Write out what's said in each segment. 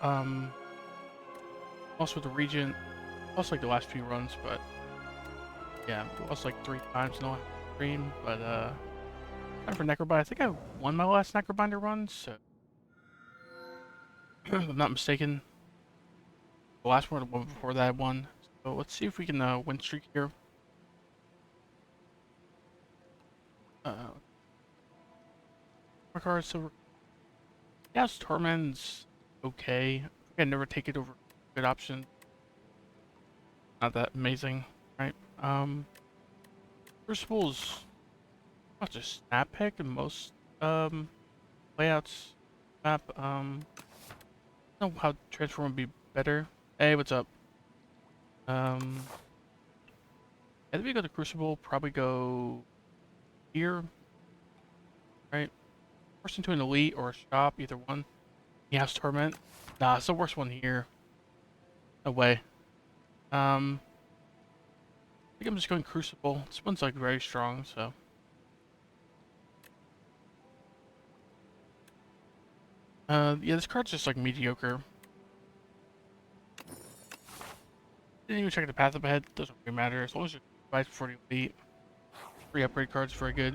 Lost with the Regent. Lost like the last few runs, but yeah, lost like 3 times in the last stream. But time for Necrobind. I think I won my last Necrobinder run, so if I'm not mistaken. The last one, the one before that I won. So let's see if we can win streak here. More cards, silver. Yes, Torment's okay. I think I'd never take it over good option. Not that amazing, right? Crucible's not just snap pick in most layouts. Map. I don't know how transform would be better. Hey, what's up? If we go to Crucible, probably go here, right? Force into an elite or a shop, either one. Yes, Torment. Nah, it's the worst one here. No way. I think I'm just going Crucible. This one's like very strong, so. Yeah, this card's just like mediocre. Didn't even check the path up ahead. Doesn't really matter as long as you're right before the elite. Free upgrade cards, very good.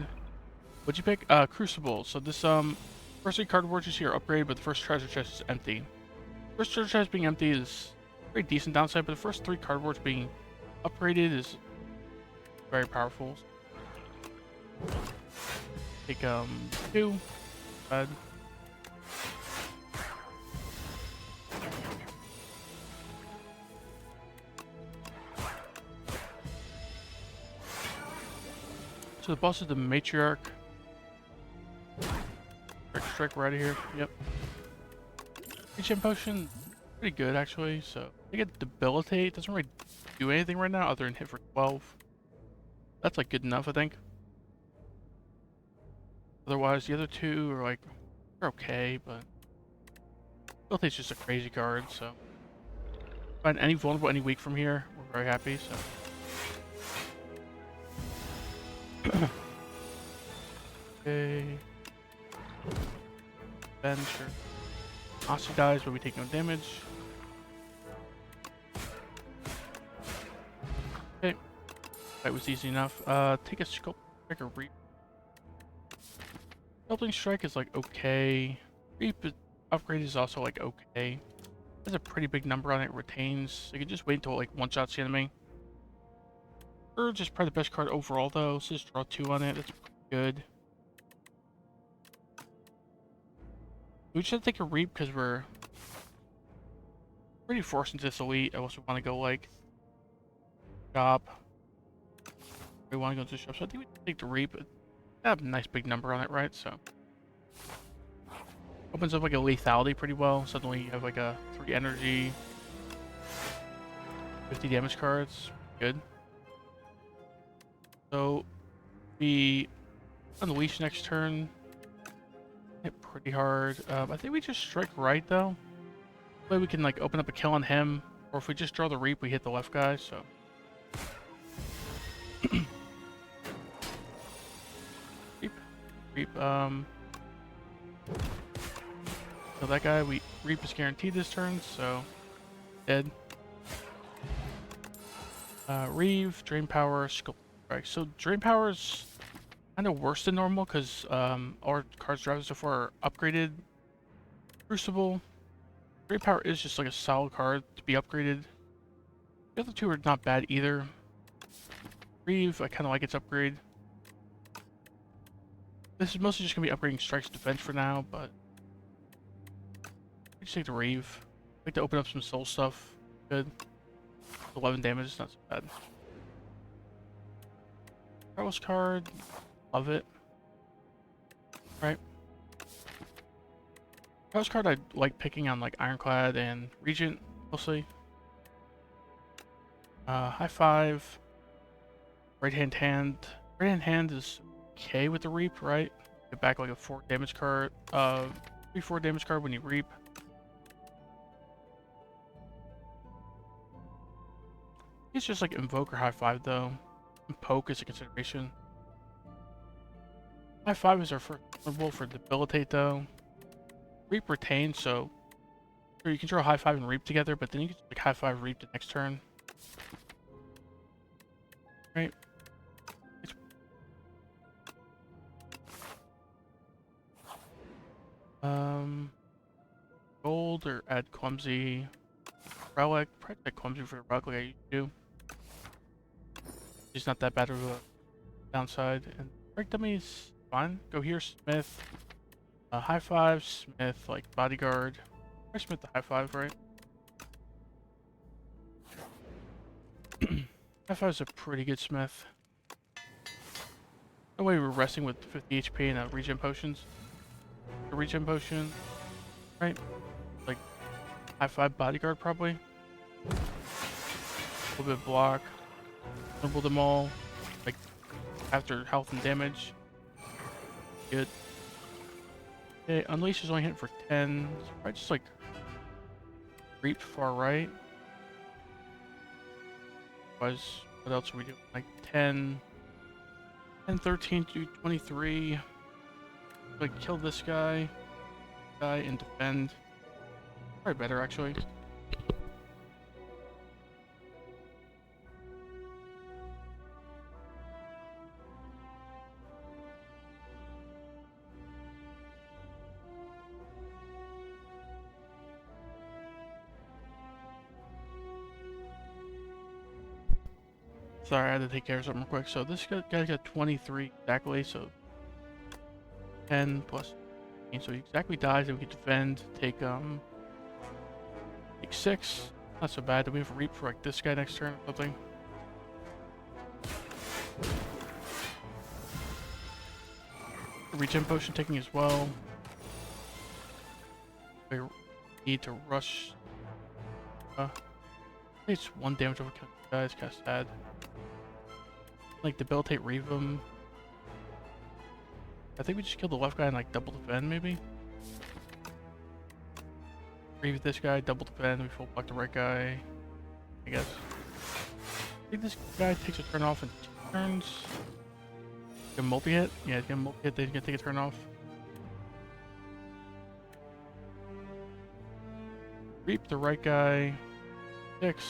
What'd you pick? Crucible. So this first 3 card wards here are upgraded, but the first treasure chest is empty. First treasure chest being empty is very decent downside, but the first 3 card wards being upgraded is very powerful. Take 2. Bad. So the boss is the matriarch. Strike right here. Yep. HM potion, pretty good actually. So I get debilitate. Doesn't really do anything right now other than hit for 12. That's like good enough, I think. Otherwise, the other 2 are like they're okay, but debilitate's just a crazy card. So find any vulnerable, any weak from here, we're very happy. So. Okay. Ben, sure. Asi dies, but we take no damage. Okay. That was easy enough. Take a sculpt strike or reap. Sculpting strike is like okay. Reap upgrade is also like okay. Has a pretty big number on it. Retains. So you can just wait until it, like one shots the enemy. Urge is probably the best card overall though. So just draw 2 on it. That's pretty good. We just have to take a reap because we're pretty forced into this elite. I also want to go like shop. We want to go into the shop, so I think we can take the reap. I have a nice big number on it, right? So opens up like a lethality pretty well. Suddenly you have like a 3 energy, 50 damage cards. Good. So we unleash next turn. Hit pretty hard. I think we just strike right though. That way we can like open up a kill on him, or if we just draw the reap, we hit the left guy. So reap. So that guy, we reap is guaranteed this turn. So dead. Reeve, drain power, sculpt strike. So drain power is kind of worse than normal because our cards drafted so far are upgraded. Crucible. Drain power is just like a solid card to be upgraded. The other 2 are not bad either. Reeve, I kind of like its upgrade. This is mostly just going to be upgrading strikes defense for now, but we just take the Reeve. I like to open up some soul stuff. Good. 11 damage, not so bad. Carlos card, love it. Right. Carlos card I like picking on like Ironclad and Regent mostly. High 5. Right hand is okay with the reap, right? Get back like a 4 damage card. 3-4 damage card when you reap. It's just like invoke or high 5 though. And poke is a consideration. High 5 is our first vulnerable for debilitate though. Reap retain, so Or you can draw high five and reap together, but then you can like high five reap the next turn. Right? Gold or add clumsy relic. Probably add clumsy for the relic like I used to do. It's not that bad of a downside. And break dummies, fine. Go here, Smith. High five, Smith, like bodyguard. Or Smith the high five, right? High five is a pretty good Smith. No way we're resting with 50 HP and regen potions. A regen potion, right? Like high five bodyguard probably. A little bit of block. Double them all. Like after health and damage. Good. Okay, Unleash is only hitting for 10. So probably just like Reap far right. What else are we doing? Like 10, 13 to 23. Like kill this guy, and defend. Probably better actually. Sorry, I had to take care of something real quick. So this guy's got 23 exactly, so 10 plus 15. So he exactly dies and we can defend, take 6. Not so bad. Do we have a reap for like this guy next turn or something? Regen potion taking as well. We need to rush. It's 1 damage over guys, kind of sad. Like debilitate Reavum. I think we just killed the left guy and like double defend maybe. Reave this guy, double defend, we full block the right guy. I guess. I think this guy takes a turn off in 2 turns. He's gonna multi-hit? Yeah, he's gonna multi-hit, then he's gonna take a turn off. Reap the right guy. 6.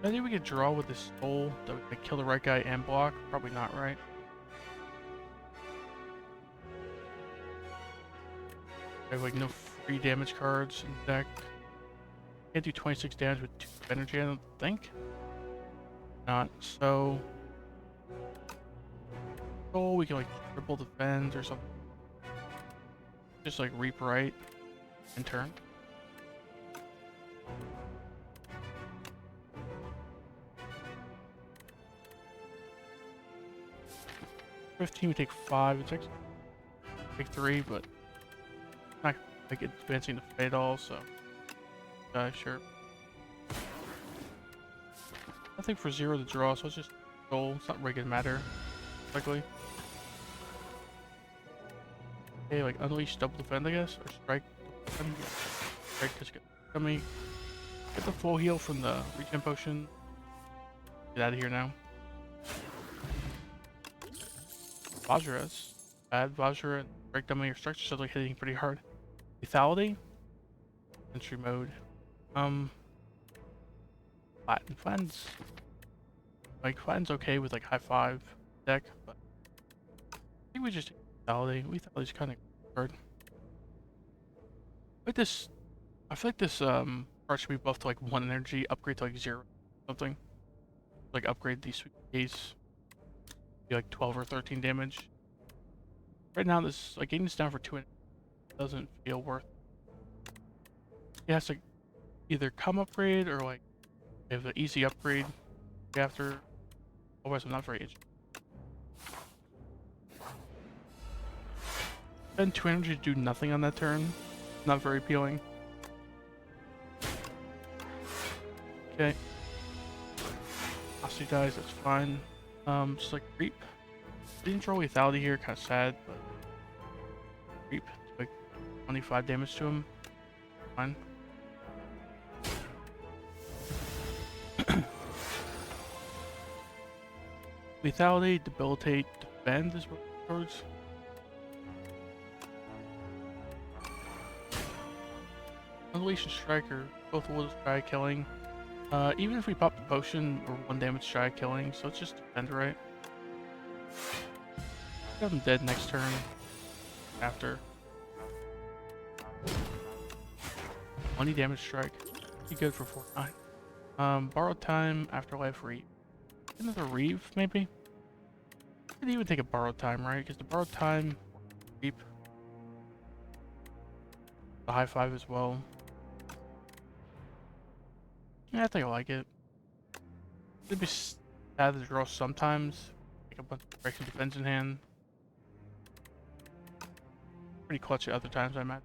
I think we could draw with this soul that we could kill the right guy and block. Probably not, right? I have like no free damage cards in the deck. Can't do 26 damage with 2 energy, I don't think. Not so. Soul, we can like triple defend or something. Just like reap right and turn. 15, we take 5. It's actually take 3, but not like advancing the fate at all. So, sure. Nothing for 0 to draw, so it's just goal. It's not really gonna matter, likely. Okay, like unleash double defend, I guess, or strike. Double defend. Yeah. Strike just get me. Get the full heal from the regen potion. Get out of here now. Vajra's bad. Vajra and break dummy or structure still like hitting pretty hard. Lethality. Entry mode. Flatten's like Flatten's okay with like high 5 deck, but I think we just take lethality. Lethality's kind of hard. Like this, I feel like this card should be buffed to like 1 energy, upgrade to like 0 something. Like upgrade these sweet case. Be like 12 or 13 damage. Right now, this like getting this down for 2 energy doesn't feel worth. It has to either come upgrade or like have an easy upgrade after. Otherwise, I'm not very interested. Spend 2 energy to do nothing on that turn. Not very appealing. Okay. Ossie dies, that's fine. Just like Reap. Didn't draw lethality here, kind of sad, but Reap, like 25 damage to him. Fine. Lethality, debilitate, defend is what it towards. Unleash Strike are both a little shy of killing. Even if we pop the potion, we're 1 damage shy of killing, so it's just defend right. Have him dead next turn. After 20 damage strike. Be good for 4/9. Borrowed time, afterlife, reeve. Another reeve, maybe? Could even take a borrowed time, right? Because the borrowed time, reap. The high five as well. Yeah, I think I like it. It'd be sad to draw sometimes. Like a bunch of breaks and defense in hand. Pretty clutch at other times, I imagine.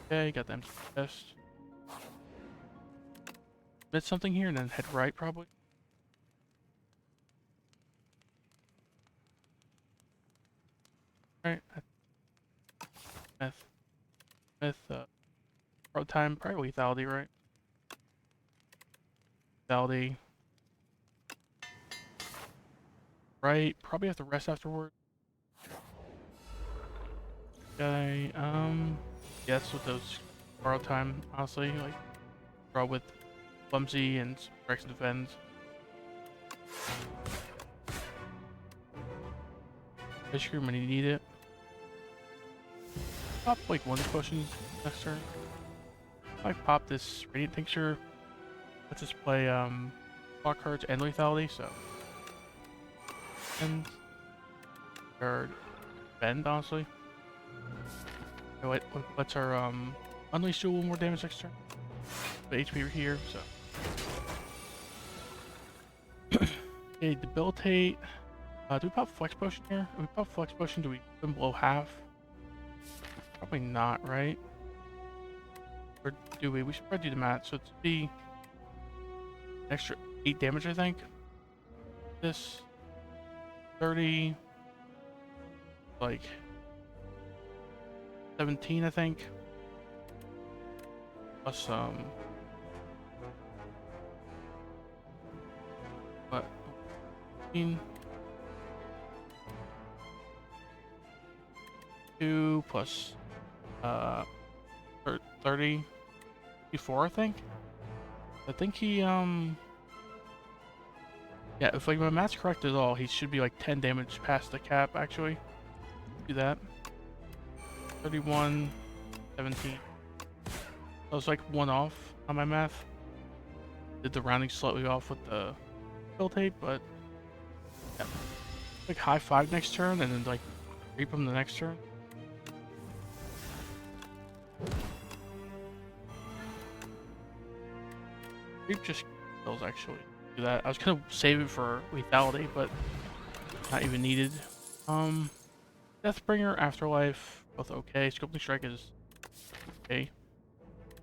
Okay, got them chest. Miss something here and then head right, probably. Right. Myth. Pro time, probably lethality, right? Lethality. Right. Probably have to rest afterward. Okay. Yeah, that's what those borrow time, honestly. Like, draw with clumsy and breaks and defends. Ice cream when you need it. Pop like one potion next turn. I pop this Radiant Tincture. Let's just play block cards and lethality, so. And or bend, honestly. What's our unleash do 1 more damage next turn? The HP here, so. Okay, debilitate. Do we pop flex potion here? If we pop flex potion, do we put them below half? Probably not, right? Or do we? We should probably do the math. So it's be extra 8 damage, I think. This 30, like 17, I think. Plus what? 15. 2 plus 30, 4, I think. I think he yeah, if like my math's correct at all, he should be like 10 damage past the cap actually. Do that. 31, 17. I was like 1 off on my math. Did the rounding slightly off with the fill tape, but yeah. Like high 5 next turn and then like reap him the next turn. Reap just kills actually. Do that. I was gonna save it for lethality, but not even needed. Deathbringer, Afterlife, both okay. Sculpting Strike is okay.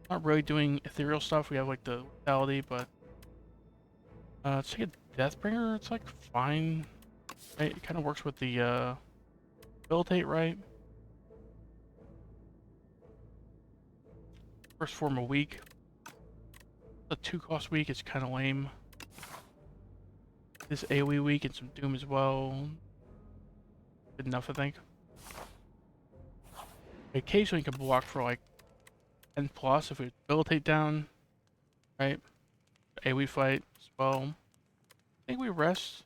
Not really doing ethereal stuff. We have like the lethality, but let's take a Deathbringer. It's like fine. Right? It kind of works with the debilitate, right? First form a week. A 2-cost week is kind of lame. This AoE week and some Doom as well. Good enough, I think. Occasionally you can block for like 10 plus if we debilitate down, right? AoE fight as well. I think we rest.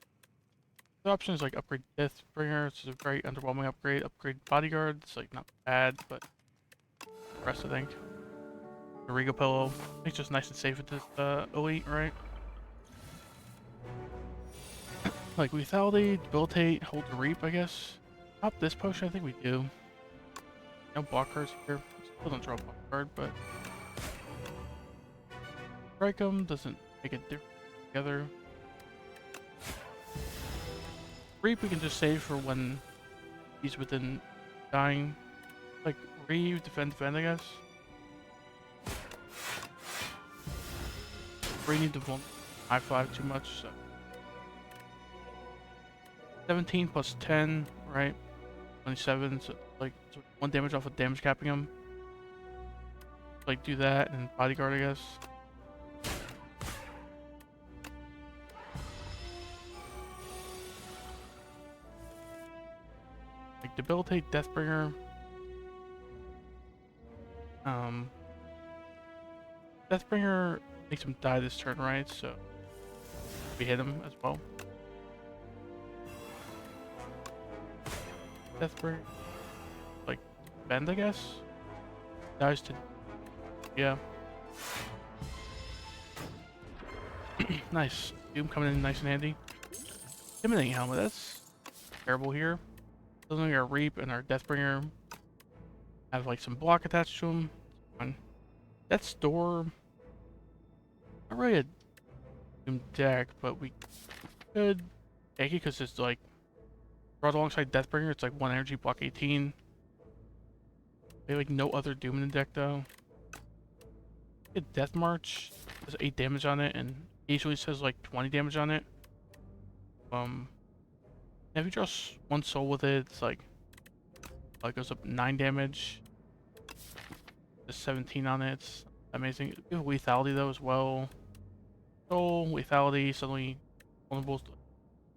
The option is like upgrade Deathbringer. It's a very underwhelming upgrade. Upgrade Bodyguard. It's like not bad, but rest I think. The Regal Pillow. I think it's just nice and safe with this elite, right? Like lethality, debilitate, hold the reap, I guess. Pop this potion, I think we do. No block cards here. Still don't draw a block card, but strike them doesn't make a difference together. Reap we can just save for when he's within dying. Like reeve, defend, I guess. We need to high 5 too much, so 17 plus 10, right? 27, so like so 1 damage off of damage capping him. Like do that and bodyguard, I guess. Like debilitate, Deathbringer. Um, Deathbringer makes him die this turn, right? So we hit him as well. Deathbringer, like, bend, I guess? Dies to... yeah. Nice. Doom coming in nice and handy. Intimidating helmet, that's terrible here. Doesn't our Reap and our Deathbringer have like some block attached to them. Fine. Death's Door, not really a Doom deck, but we could take it because it's like brought alongside Deathbringer. It's like 1 energy, block 18. We have like no other Doom in the deck though. Get Death March, does 8 damage on it, and usually says like 20 damage on it. If you draw 1 soul with it, it's like goes up 9 damage. Just 17 on it. It's amazing. We have lethality though as well. Soul, lethality, suddenly vulnerable.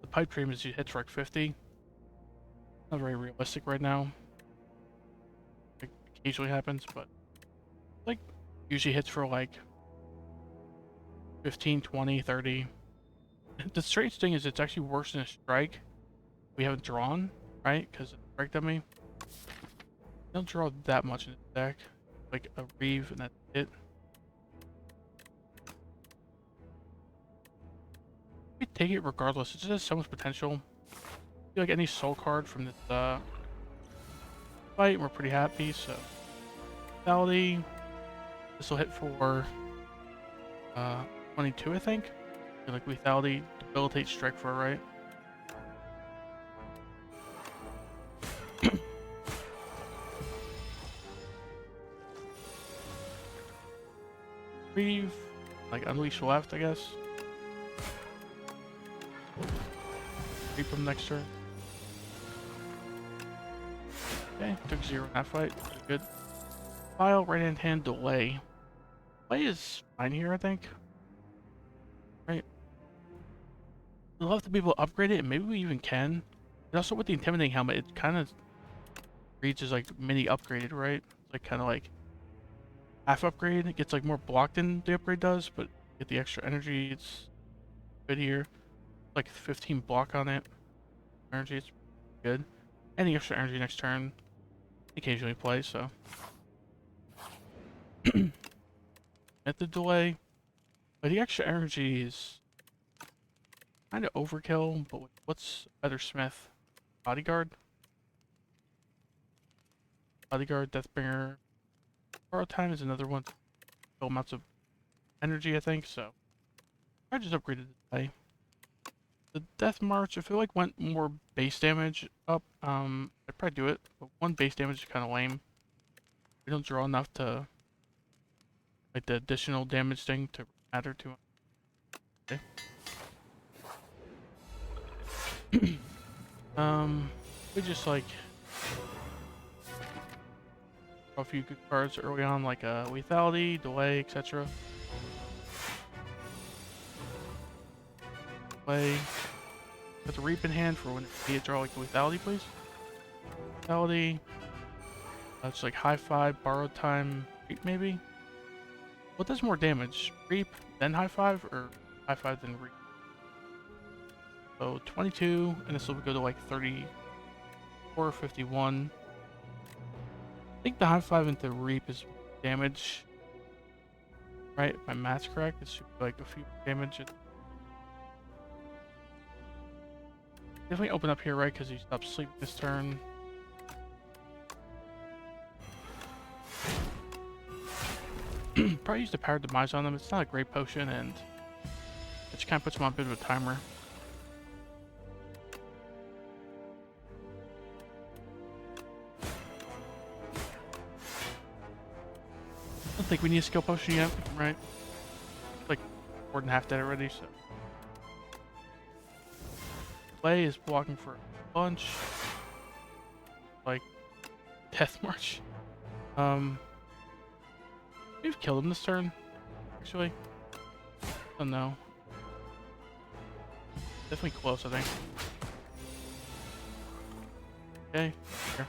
The pipe dream is you hit for like 50. Not very realistic right now. It occasionally happens, but like usually hits for like 15, 20, 30. The strange thing is it's actually worse than a strike we haven't drawn, right? Because it's strike dummy. Don't draw that much in the deck. Like a Reeve and that's it. We take it regardless. It just has so much potential. I feel like any soul card from this fight, we're pretty happy. So, lethality. This will hit for 22, I think. Like lethality, debilitate, strike for right. Reeve, like unleash left, I guess. Reap him next turn. Okay, took 0 in that fight. Pretty good. File, right hand, delay. Delay is fine here, I think. Right? We'll have to be able to upgrade it, and maybe we even can. And also with the intimidating helmet, it kind of reads as like mini upgraded, right? It's like kind of like half upgrade. It gets like more block than the upgrade does, but get the extra energy. It's good here. Like 15 block on it. Energy, it's good. And the extra energy next turn. Occasionally play, so. At the delay. But the extra energy is kind of overkill, but what's better Smith? Bodyguard? Bodyguard, Deathbringer. Borrow Time is another one. Full amounts of energy, I think, so. I just upgraded the delay. The Death March, I feel like went more base damage up. I'd probably do it, but 1 base damage is kind of lame. We don't draw enough to like the additional damage thing to matter to him. Okay. We just like draw a few good cards early on, like lethality, delay, etc. Play. Put the Reap in hand for when you draw like lethality, please. Lethality. It's like high 5, borrowed time, Reap maybe. What does more damage? Reap, then high 5, or high 5 then Reap? So 22, and this will go to like 34, 51. I think the high 5 into Reap is damage. Right? My math's correct. It should be like a few damage. Definitely open up here, right? Because he stopped sleeping this turn. Probably use the Power Demise on them. It's not a great potion, and it just kind of puts him on a bit of a timer. I don't think we need a skill potion yet, right? Like more than half dead already, so. Play is blocking for a bunch. Like Death March. We've killed him this turn, actually. Oh no. Definitely close, I think. Okay, here.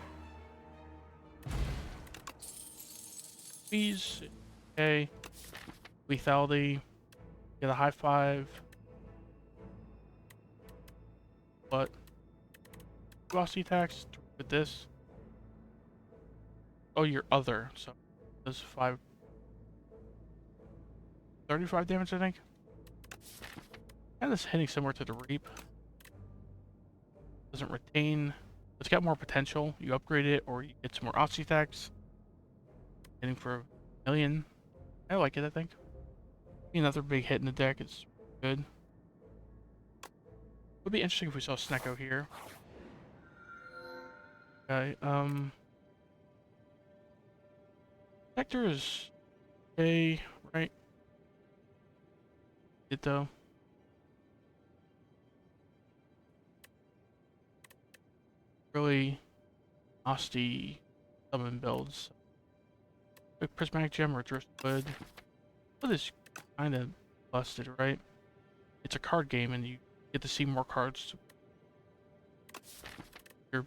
Squeeze. Okay. Lethality. Get a high five. But velocity attacks with this. Oh, your other. So does 35 damage, I think. And this hitting similar to the Reap. Doesn't retain. It's got more potential. You upgrade it or you get some more velocity attacks. Hitting for a million. I like it, I think. Another big hit in the deck. It's good. Would be interesting if we saw Snecko here. Okay, Vector is okay, right? It though. Really nasty summon builds. Like Prismatic Gem or Driftwood. Well, this kind of busted, right? It's a card game and you get to see more cards. Your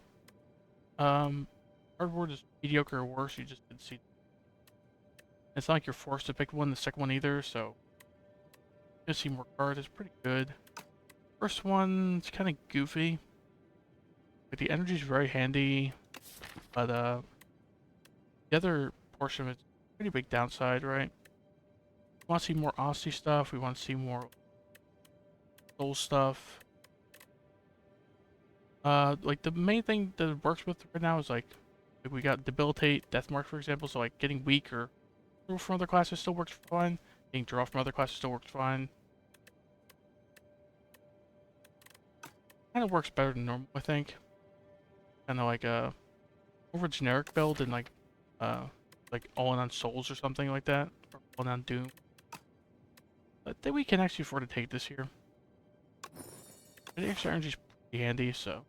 cardboard is mediocre or worse, you just didn't see. It's not like you're forced to pick one, the second one either, so you see more cards. It's pretty good. First one's kind of goofy. Like the energy's very handy, but the other portion of it's pretty big downside, right? We want to see more Aussie stuff. We want to see more soul stuff. Like the main thing that it works with right now is like we got debilitate, death mark, for example. So like getting weak or from other classes still works fine. Getting draw from other classes still works fine. Kind of works better than normal, I think. Kind of like a over generic build and like all in on souls or something like that, or all in on doom. But then we can actually afford to take this here. The extra energy is pretty handy, so.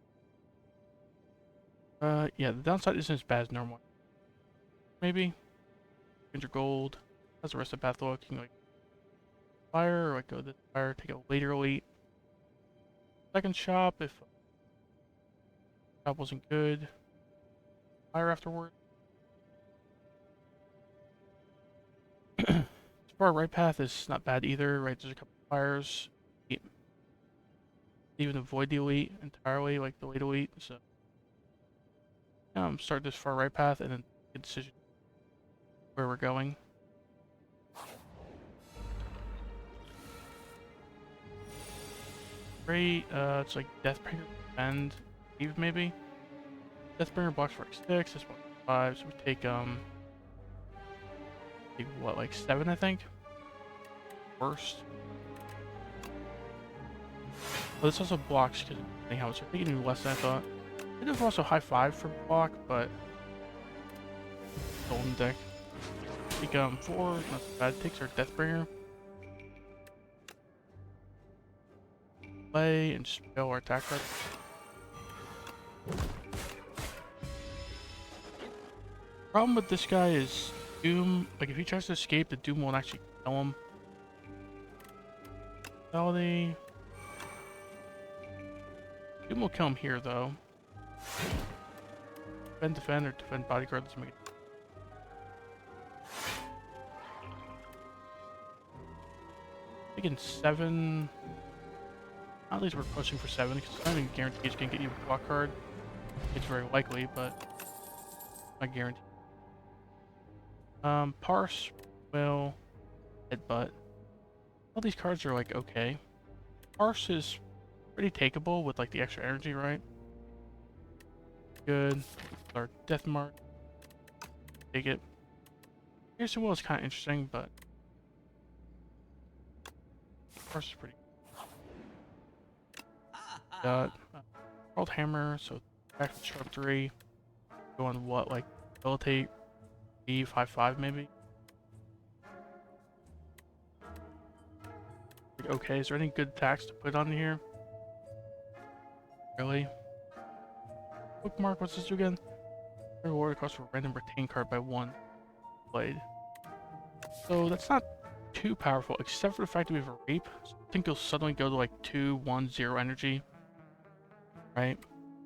Yeah, the downside isn't as bad as normal. Maybe. 100 gold. How's the rest of path looking? Like fire, or like go this fire, take a later elite. Second shop if shop wasn't good. Fire afterward. Far right path is not bad either, right? There's a couple fires. Even avoid the elite entirely, like the late elite, so start this far right path and then make a decision where we're going. Great, it's like Deathbringer defend, Eve maybe. Deathbringer blocks for like 6, this one 5, so we take what, like 7 I think? Worst. Well, this also blocks because anyhow it's taking less than I thought. It is also high 5 for block, but golden deck. Take 4, not so bad. Takes our Deathbringer. Play and spell our attack card. Problem with this guy is Doom. Like if he tries to escape, the Doom won't actually kill him. Doom will kill him here though. Defend, or defend bodyguard. Let's make it. Taking 7. At least we're pushing for 7 because it's not even guaranteed it's gonna get you a block card. It's very likely, but not guaranteed. Parse will headbutt. All these cards are like okay. Parse is pretty takeable with like the extra energy, right? Good. Our death mark. Take it. Piercing will is kind of interesting, but Parse is pretty. Got World Hammer, so back to sharp 3. Go on what, like debilitate, Eve, high 5 maybe. Okay, is there any good attacks to put on here? Really? Bookmark, what's this do again? Reward cost for a random retain card by 1 played. So that's not too powerful, except for the fact that we have a Reap. So I think you'll suddenly go to like 2, 1, 0 energy. Right?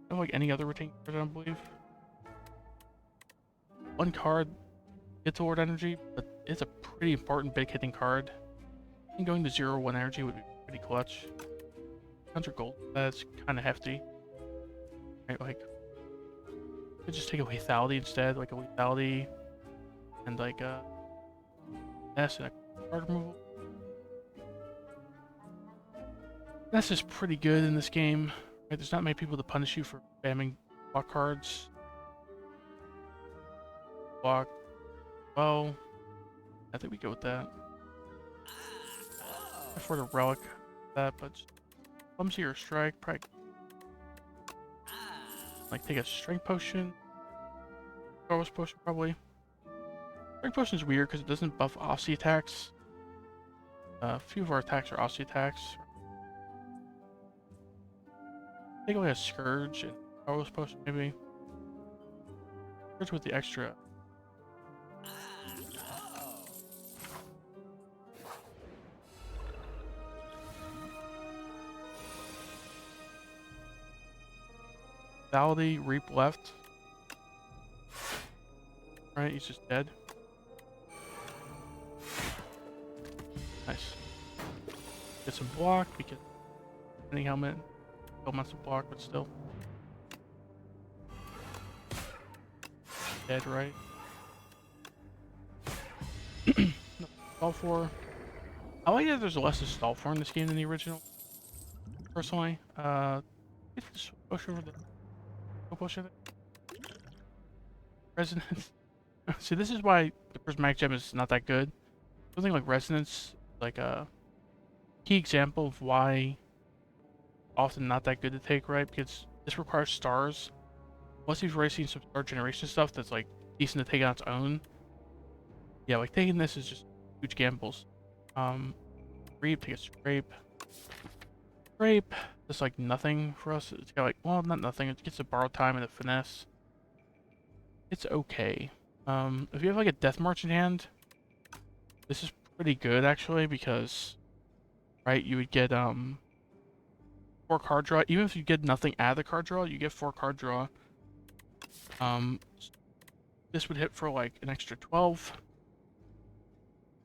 Not like any other retain card, I don't believe. One card get toward energy, but it's a pretty important big hitting card. I think going to 0-1 energy would be pretty clutch. 100 gold, that's kind of hefty. Right, like, could just take a lethality instead, like a lethality and like a S and a card removal. This is pretty good in this game. Right, there's not many people to punish you for spamming block cards. Block. Well, I think we go with that. For the relic, that, but clumsy or strike, probably. Like take a strength potion. Carlos potion probably. Strength potion is weird because it doesn't buff Aussie attacks. A few of our attacks are Aussie attacks. Take away a Scourge and Carlos potion maybe. Scourge with the extra. Validity, Reap left. Right, he's just dead. Nice. Get some block because any helmet. Still wants to block, but still. Dead, right? No, stall for. I like that there's less to stall for in this game than the original. Personally, just push over the. Go push over. Resonance. See, this is why the prismatic gem is not that good. Something like resonance, like a key example of why often not that good to take, right? Because this requires stars. Unless you've already seen some star generation stuff that's like decent to take on its own. Yeah, like taking this is just huge gambles. Reap, take a scrape. Scrape, just like nothing for us. It's got like, well, not nothing. It gets a borrowed time and a finesse. It's okay. If you have like a death march in hand, this is pretty good actually because, right, you would get 4 card draw. Even if you get nothing out of the card draw, you get 4 card draw. This would hit for like an extra 12.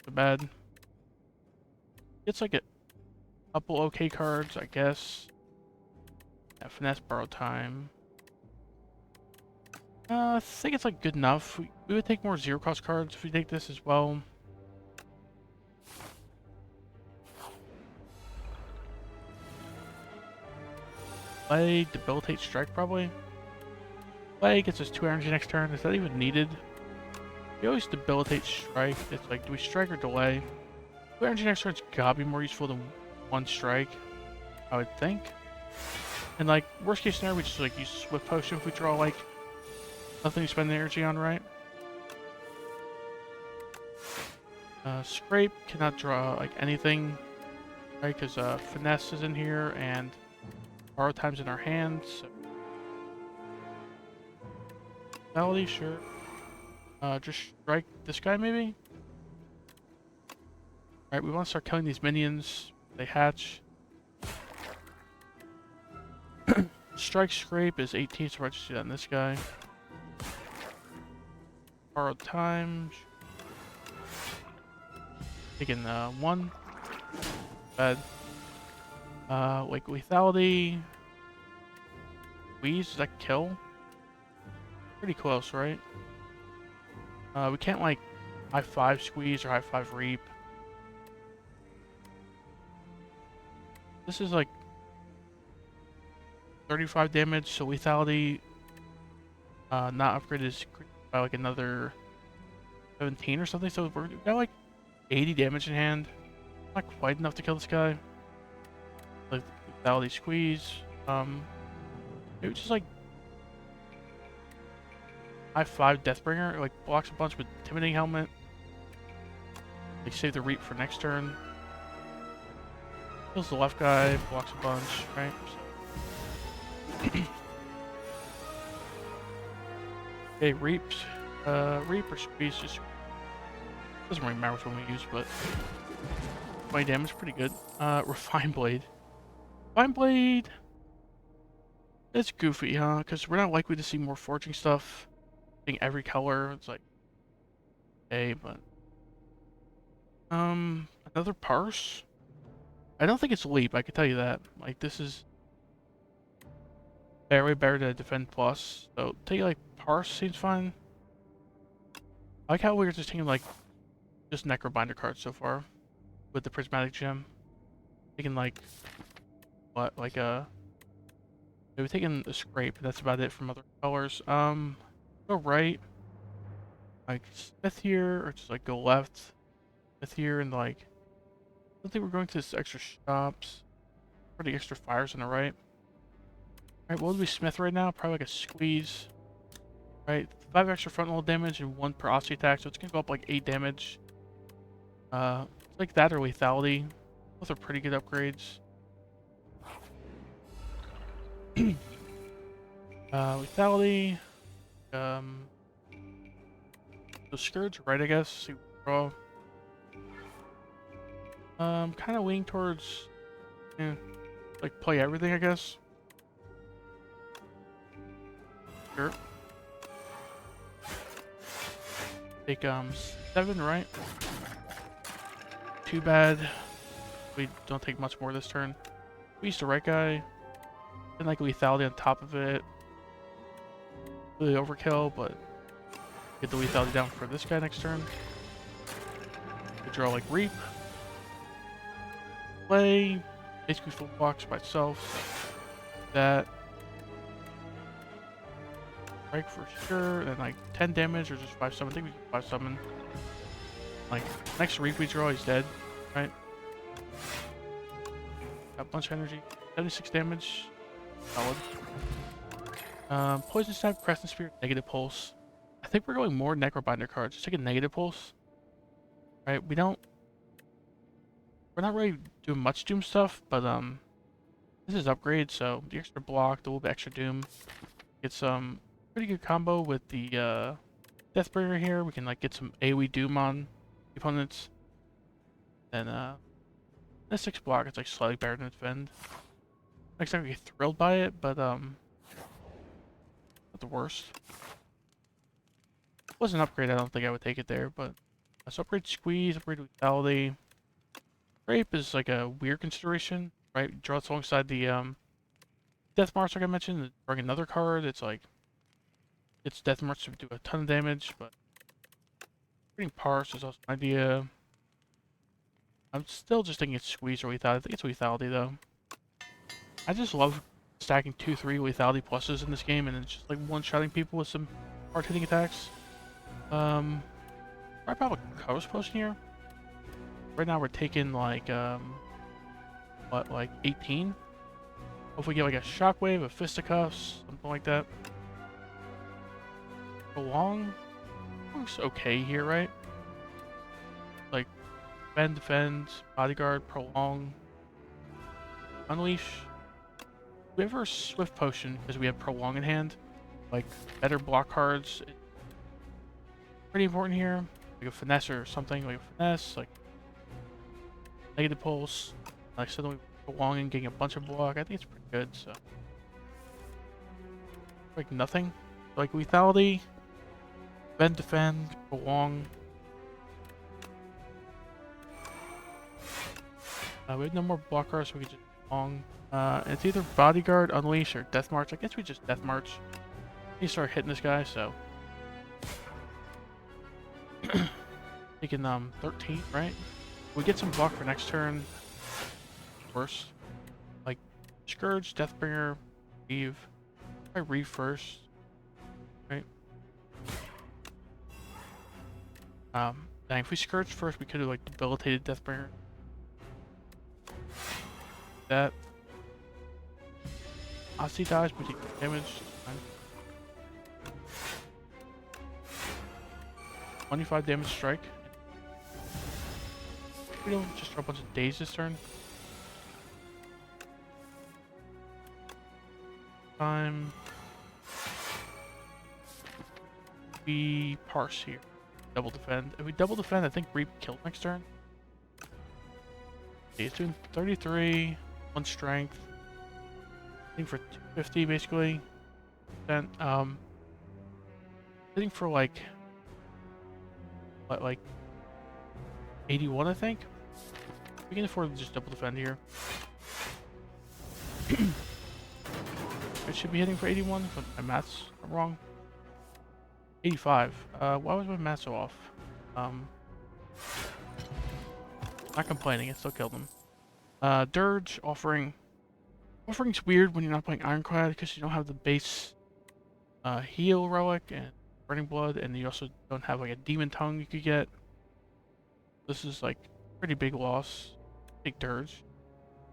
Too bad. It's like a couple okay cards, I guess. Yeah, finesse, borrow time. I think it's like good enough. We would take more 0-cost cards if we take this as well. Play, debilitate, strike probably. Play gets us 2 energy next turn. Is that even needed? We always debilitate, strike. It's like, do we strike or delay? 2 energy next turn's gotta be more useful than 1 strike, I would think. And like, worst case scenario, we just like use Swift Potion if we draw like nothing to spend the energy on, right? Scrape cannot draw like anything, right? Because finesse is in here and borrow time's in our hands. So. Melody, sure. Just strike this guy maybe. Alright, we want to start killing these minions. They hatch. Strike scrape is 18, so we're just do that on this guy. Borrowed time. Taking 1. Bad. Like lethality. Squeeze, does that kill? Pretty close, right? We can't like high 5 squeeze or high 5 reap. This is like 35 damage, so lethality not upgraded is by like another 17 or something, so we've got like 80 damage in hand. Not quite enough to kill this guy. Like lethality squeeze. Maybe just like high 5 Deathbringer, like blocks a bunch with intimidating helmet. Like save the reap for next turn. Kills the left guy, blocks a bunch, right? Okay, reaps. Reap or squeeze, just doesn't really matter which one we use, but 20 damage, pretty good. Refine Blade. Refine Blade. It's goofy, huh? Because we're not likely to see more forging stuff. Being every color, it's like okay, but another parse. I don't think it's leap. I can tell you that. Like this is way better than defend plus. So take like parse seems fine. I like how we're just taking like just necrobinder cards so far with the prismatic gem. Taking like what like we've taken a scrape. That's about it from other colors. Go right. Like Smith here, or just like go left. Smith here, and like I don't think we're going to this extra shops. For the extra fires on the right. Alright, what would be Smith right now? Probably like a squeeze. Right, 5 extra frontal damage and 1 per Aussie attack, so it's gonna go up like 8 damage. It's like that or lethality. Both are pretty good upgrades. Lethality. So Scourge, right? I guess. See, draw. Kind of leaning towards, like play everything, I guess. Sure. Take 7, right? Too bad. We don't take much more this turn. We used the right guy. Didn't like lethality on top of it. Really overkill, but get the lethality down for this guy next turn. We draw like Reap. Play. Basically full blocks by itself. That. Strike for sure. Then like 10 damage or just 5 summon. I think we can 5 summon. Like next Reap we draw, he's dead. Right? Got a bunch of energy. 76 damage. Solid. Poison Snipe, Crescent Spear, Negative Pulse. I think we're going more Necrobinder cards. Just take a Negative Pulse. Right? We're not really doing much Doom stuff, but this is upgrade, so the extra block, the little bit extra Doom. Get some pretty good combo with the Deathbringer here. We can like get some AoE Doom on opponents. And this 6 block is like slightly better than defend. Next time we get thrilled by it, but not the worst. If it was an upgrade, I don't think I would take it there, but so upgrade Squeeze, upgrade Lethality. Rape is like a weird consideration, right? Draw it alongside the Death March, like I mentioned. Bring another card. It's like it's Death March to do a ton of damage, but getting Parse is also an idea. I'm still just thinking it's Squeeze or Lethality. I think it's Lethality though. I just love stacking 2-3 Lethality pluses in this game, and it's just like one-shotting people with some hard-hitting attacks. I probably Colors Potion here. Right now we're taking like what, like 18? Hopefully get like a Shockwave, a Fisticuffs, something like that. Prolong looks okay here, right? Like defend, bodyguard, prolong, unleash. We have our Swift Potion because we have prolong in hand. Like better block cards. Pretty important here. Like a finesse or something, like a finesse, like negative pulse, like suddenly prolong and getting a bunch of block. I think it's pretty good. So like nothing, like lethality, defend, prolong. We have no more block cards, so we can just prolong. It's either bodyguard, unleash, or death march. I guess we just death march. He start hitting this guy, so taking 13, right? We get some block for next turn. Worse, like Scourge, Deathbringer, Reeve. Try Reeve first, right? Dang, if we Scourge first, we could have like debilitated Deathbringer. That Aussie dies, we take damage. 25 damage strike. We don't just draw a bunch of days this turn. Time. We parse here. Double defend. If we double defend, I think Reap kills next turn. Okay, it's doing 33, 1 strength. I think for 250 basically. Then I think for like what, like 81, I think. We can afford to just double defend here. I should be hitting for 81, but my maths are wrong. 85. Why was my math so off? Not complaining, it still killed him. Dirge, offering. Offering's weird when you're not playing Ironclad because you don't have the base heal relic and burning blood, and you also don't have like a demon tongue you could get. This is like pretty big loss. Take Dirge.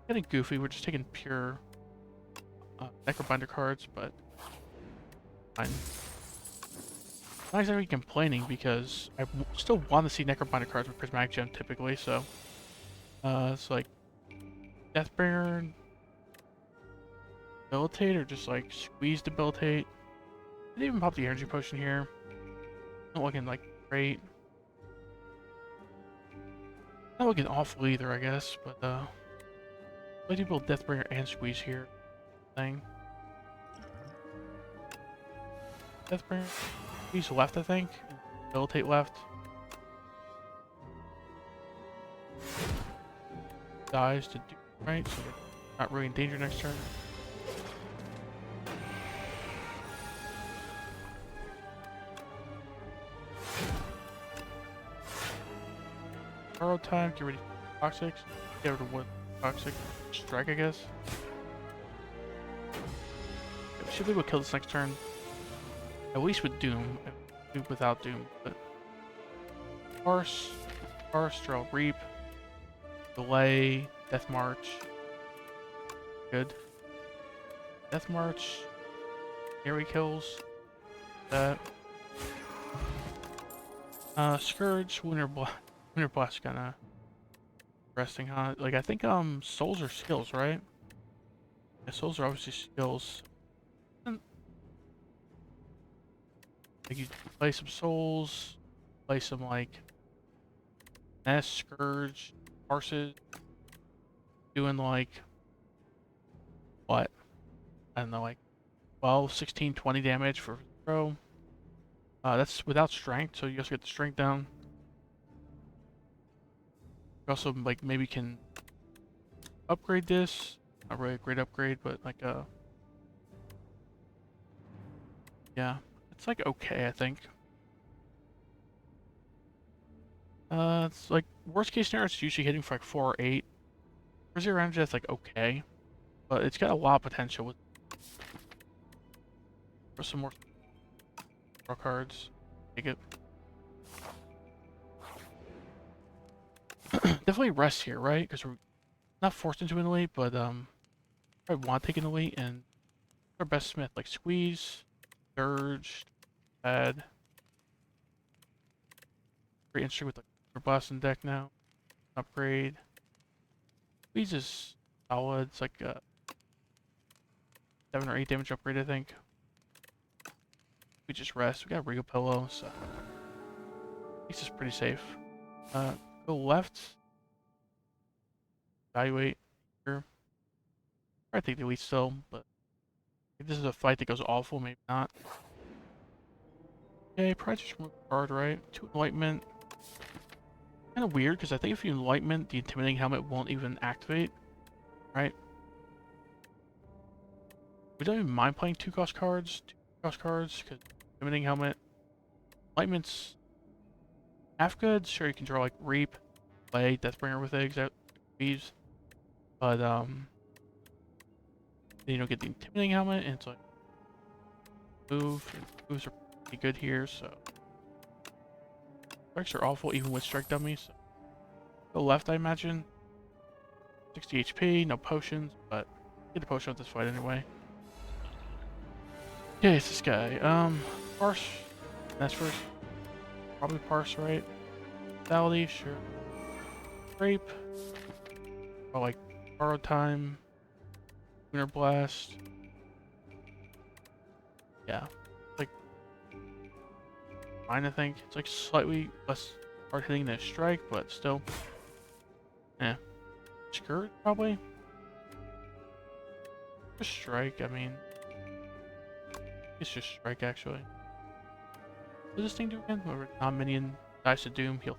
Getting goofy, we're just taking pure Necrobinder cards, but fine. Not exactly complaining because I still want to see Necrobinder cards with Prismatic Gem typically, so it's like Deathbringer, Debilitate, or just like Squeeze Debilitate. I didn't even pop the Energy Potion here. Not looking like great. Not looking awful either, I guess, but let's do both Deathbringer and Squeeze here. Thing. Deathbringer, Squeeze left, I think. Debilitate left. Dies to do right, so we're not really in danger next turn. Borrow time, get ready for Toxics. Get rid of one Toxic. Strike, I guess. We should be able to kill this next turn. At least with Doom. Without Doom, but Parse, Draw Reap, Delay, Death March. Good. Death March. Harry kills. That. Scourge, Winter Blast kinda resting, huh? Like I think souls are skills, right? Yeah, souls are obviously skills. Like you play some souls, play some like Nest, Scourge, Parses, doing like what? I don't know, like 12, 16, 20 damage for throw. That's without strength, so you also get the strength down. You also like maybe can upgrade this. Not really a great upgrade, but like yeah, it's like okay, I think. It's like worst case scenario, it's usually hitting for like 4 or 8. For zero energy, that's like okay, but it's got a lot of potential with for some more draw cards. Take it. Definitely rest here, right? Because we're not forced into an elite, but I want to take an elite and our best smith like Squeeze, Dirge, Bad. Pretty interesting with like Super Blast in deck now. Upgrade. Squeeze is solid. It's like a 7 or 8 damage upgrade, I think. We just rest. We got Regal Pillow, so this is pretty safe. Go left. Evaluate here. I think the elite still, but if this is a fight that goes awful, maybe not. Okay, probably just remove a card, right? 2 Enlightenment. Kind of weird, because I think if you Enlightenment, the Intimidating Helmet won't even activate, right? We don't even mind playing 2-cost cards, because Intimidating Helmet, Enlightenment's half good. Sure, you can draw like Reap, play Deathbringer with eggs out, leaves, but then you don't get the Intimidating Helmet, and it's like moves are pretty good here, so strikes are awful even with strike dummies. So go left, I imagine. 60 HP, no potions, but get the potion with this fight anyway. Okay, it's this guy. Parse. That's first. Probably Parse, right? Validity, sure. Rape. Or like Borrow Time. Lunar Blast. Yeah. Like fine, I think. It's like slightly less hard hitting than Strike, but still. Yeah. Skirt, probably. Just Strike, I mean. It's just Strike, actually. What does this thing do again? Non-minion dies to Doom, heal.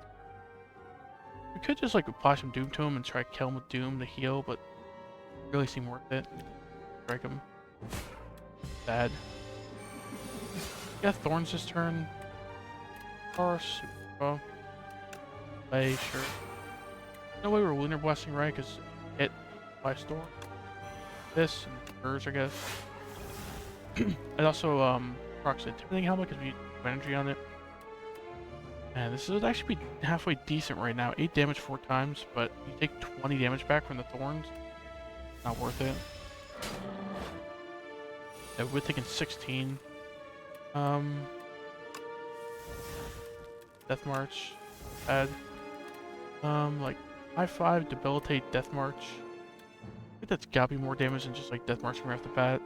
We could just like apply some Doom to him and try to kill him with Doom to heal, but it really seemed worth it. Strike him. Sad. Yeah, Thorns this turn. Course. Oh. Play, sure. No way we're Lunar Blessing, right? Because hit by Storm. This and Curse, I guess. And also, procs Intimidating Helmet because we have energy on it. And this would actually be halfway decent right now. 8 damage 4 times, but you take 20 damage back from the Thorns. Not worth it. Yeah, we're taking 16. Death March. Bad. Like, high 5, debilitate, Death March. I think that's gotta be more damage than just like Death March from right off the bat.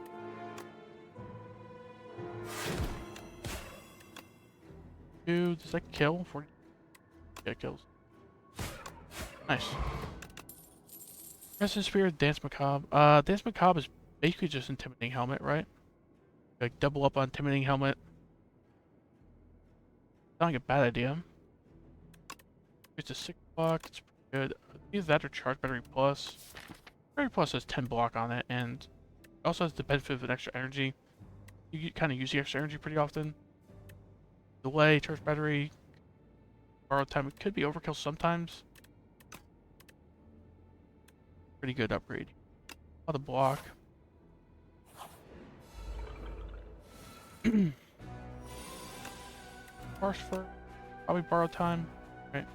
Dude, does that kill? 40? Yeah, it kills. Nice. Resonant Spirit, Dance Macabre. Dance Macabre is basically just Intimidating Helmet, right? Like, double up on Intimidating Helmet. Not like a bad idea. It's a 6 block, it's pretty good. Either that or Charge Battery Plus. Battery Plus has 10 block on it, and it also has the benefit of an extra energy. You kind of use the extra energy pretty often. Delay, Charge Battery, borrowed time. It could be overkill sometimes. Pretty good upgrade. Oh, the block. Parse for probably borrowed time, right?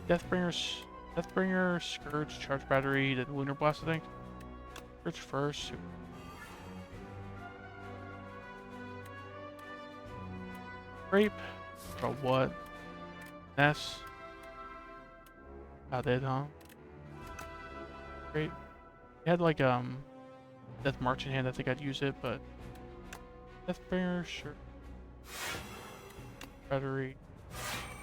Deathbringer, Scourge, Charge Battery, then Lunar Blast, I think. Scourge first. Rape. For what? Ness. About it, huh? Great. He had like Death March in hand. I think I'd use it, but Deathbringer, sure. Battery.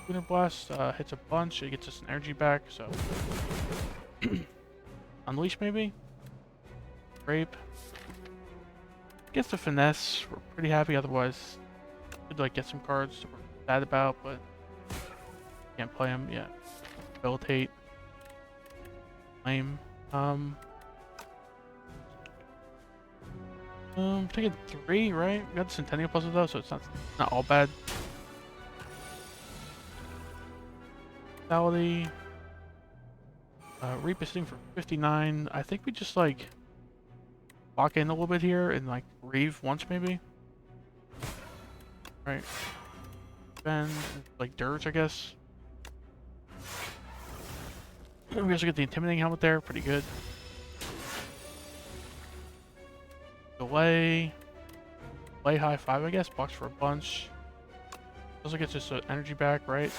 Lunar Blast hits a bunch. It gets us an energy back. So Unleash maybe. Rape. Gets the Finesse. We're pretty happy. Otherwise, could like get some cards that we're sad about, but can't play them. Yeah. Debilitate. Lame. Taking 3, right? We got the Centennial Puzzle though, so it's not all bad. Vitality. Reap is sitting for 59. I think we just like lock in a little bit here and like Reave once maybe. Right. Then like Dirge, I guess. We also get the Intimidating Helmet there, pretty good. Delay high 5, I guess, blocks for a bunch. Also gets just energy back, right?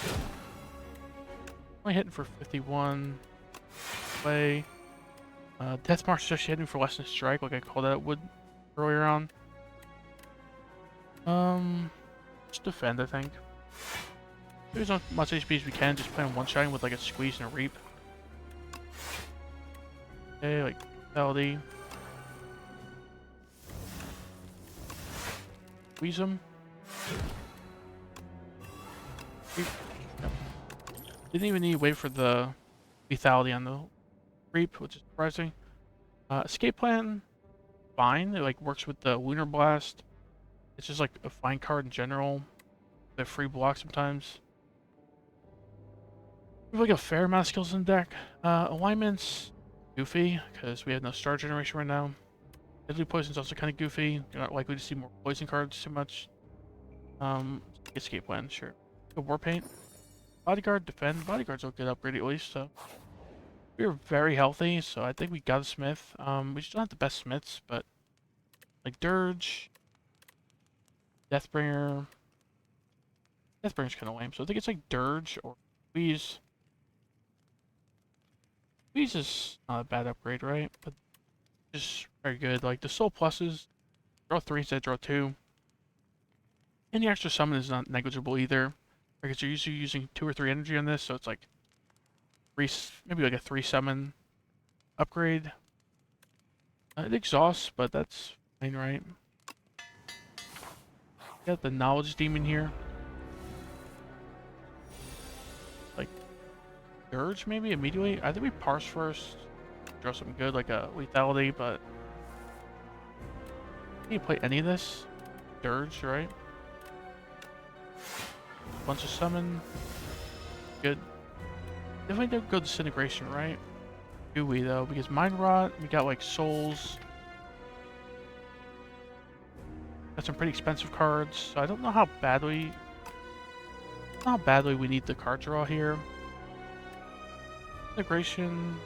Only hitting for 51. Delay. Death March is just hitting for less than strike, like I called that would earlier on. Just defend, I think. Use as much HP as we can, just play on one-shotting with like a squeeze and a reap. Okay, like Fatality. Squeeze him. Reap. Yep. Didn't even need to wait for the lethality on the reap, which is surprising. Escape Plan, fine. It like works with the Lunar Blast. It's just like a fine card in general. The free block sometimes. We have like a fair amount of skills in the deck. Alignments, goofy, because we have no star generation right now. Deadly Poison's also kind of goofy. You're not likely to see more poison cards too much. Escape Plan, sure. Go War Paint. Bodyguard, defend. Bodyguard's a good upgrade at least, so. We were very healthy, so I think we got a Smith. We just don't have the best Smiths, but like Dirge, Deathbringer. Deathbringer's kind of lame, so I think it's like Dirge or Squeeze. Squeeze is not a bad upgrade, right? But just very good. Like the Soul Pluses, draw 3 instead of draw 2. And the extra summon is not negligible either. Because you're usually using 2 or 3 energy on this, so it's like maybe like a 3 summon upgrade. It exhausts, but that's fine, right? Got the Knowledge Demon here. Dirge maybe immediately. I think we parse first. Draw something good like a lethality, but can you play any of this? Dirge, right? Bunch of summon. Good. Definitely don't go disintegration, right? Do we though? Because Mind Rot, we got like souls. Got some pretty expensive cards, so I don't know how badly we need the card draw here. Integration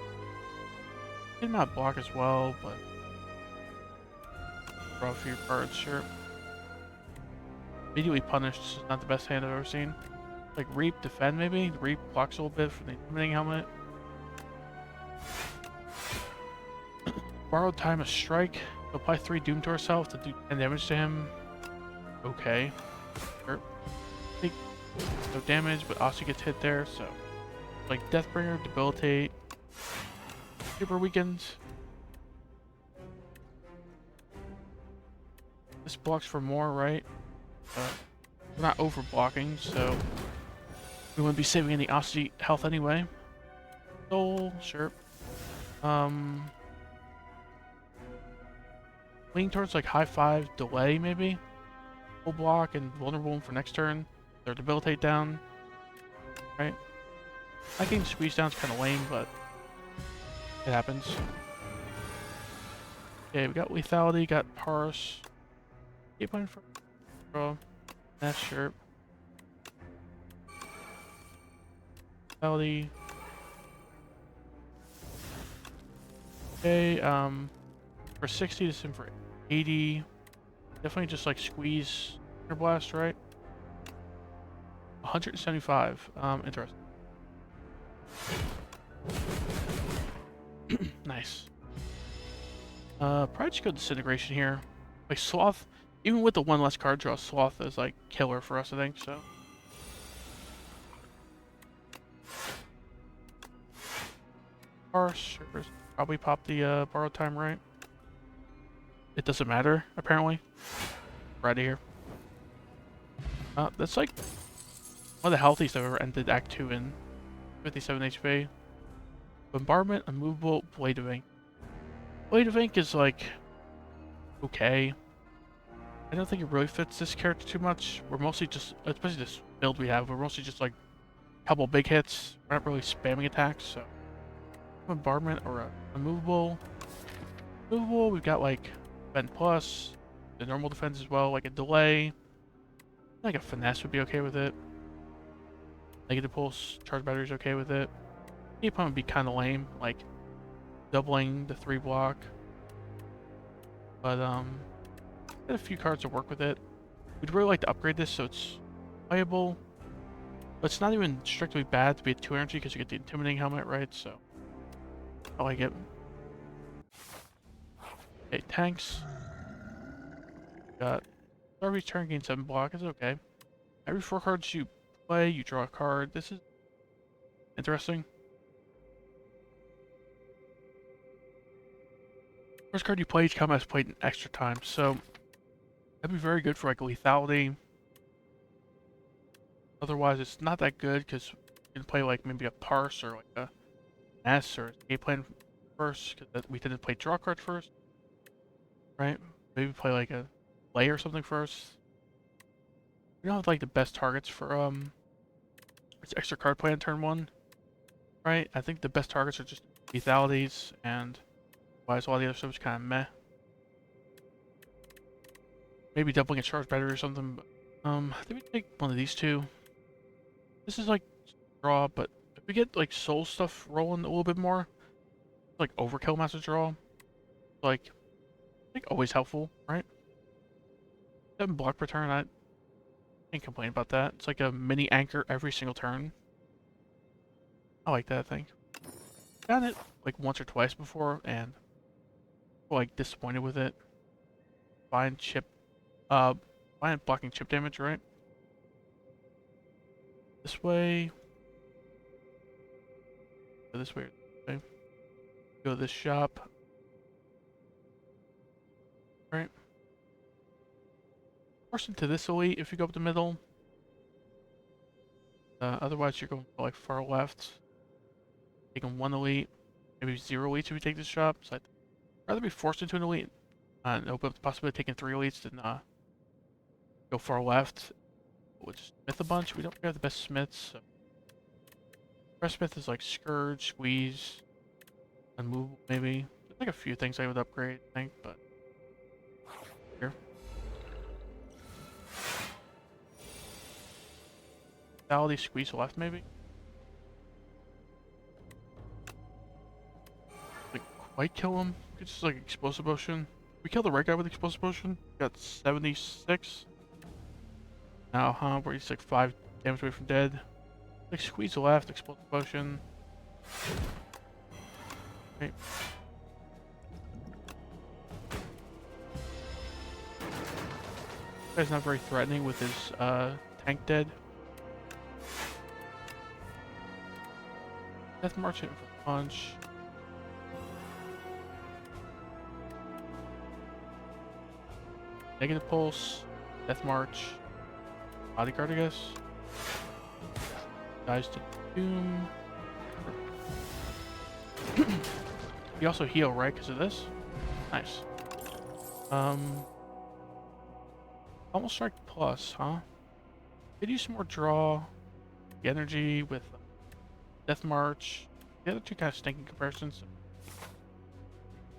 did not block as well, but draw a few cards, sure. Immediately punished is not the best hand I've ever seen. Like Reap, defend maybe? Reap blocks a little bit for the intimidating helmet. Borrowed time a strike. Apply 3 doom to herself to do 10 damage to him. Okay. Sure. Take no damage, but also gets hit there, so like Deathbringer, debilitate, super weakened. This blocks for more, right? We're not over blocking, so we wouldn't be saving any Aussie health anyway. Soul, sure. Leaning towards like high 5 delay maybe. Full block and vulnerable for next turn. Their debilitate down. Right? That getting squeezed down is kind of lame, but it happens. Okay, we got lethality, got parse. 8 for draw. That's sure. Lethality. Okay, for 60 this in for 80. Definitely just like squeeze Thunder Blast, right? 175. Interesting. Nice. Probably just go disintegration here. Like Sloth, even with the one less card draw, Sloth is like killer for us, I think, so. Parse, probably pop the borrowed time, right? It doesn't matter, apparently. Right here. That's like one of the healthiest I've ever ended Act 2 in. 57 HP. Bombardment, Unmovable, Blade of Ink. Blade of Ink is like okay. I don't think it really fits this character too much. We're mostly just, especially this build we have, we're mostly just like a couple big hits. We're not really spamming attacks, so. Bombardment or Unmovable. Unmovable, we've got like Defend Plus, the normal defense as well, like a delay. Like a finesse would be okay with it. Negative pulse, charge battery's okay with it. The opponent would be kind of lame, like doubling the 3 block. But got a few cards to work with it. We'd really like to upgrade this so it's playable. But it's not even strictly bad to be a 2 energy because you get the intimidating helmet, right? So I like it. Okay, tanks. Got every turn gain 7 block, it's okay. Every 4 cards you play, you draw a card. This is interesting. First card you play, each combat is played in extra time, so that'd be very good for like lethality. Otherwise, it's not that good because you can play like maybe a parse or like a S or a game plan first because we tend to play draw card first, right? Maybe play like a lay or something first. We don't have like the best targets for it's extra card play on turn 1, right? I think the best targets are just lethalities and why a lot of the other stuff is kind of meh. Maybe doubling a charge battery or something. But, I think we take one of these 2. This is like draw, but if we get like soul stuff rolling a little bit more, like overkill master draw, like I think always helpful, right? 7 block per turn, I can't complain about that. It's like a mini anchor every single turn. I like that thing. Done it like once or twice before, and like disappointed with it. Fine chip, fine blocking chip damage, right? This way. Go this way. Okay. Go to this shop. Right. Force into this elite if you go up the middle. Otherwise, you're going for like far left. taking 1 elite, maybe 0 elites if we take this shop. So I'd rather be forced into an elite and open up the possibility of taking 3 elites than go far left. We'll just smith a bunch. We don't have the best smiths. So Fresh smith is like Scourge, Squeeze, Unmovable maybe. There's like a few things I would upgrade, I think, but here. Vitality, Squeeze left maybe? Like, quite kill him. We could just like Explosive Potion. We killed the right guy with Explosive Potion. Got 76. Now, where he's like 5 damage away from dead. Like, Squeeze left, Explosive Potion. Okay. Guy's not very threatening with his tank dead. Death March hitting for punch. Negative Pulse. Death March. Bodyguard, I guess. Dies to Doom. You also heal, right? Because of this? Nice. Almost Strike Plus, huh? Could use some more draw. The energy with Death March. The other two kind of stinking comparisons.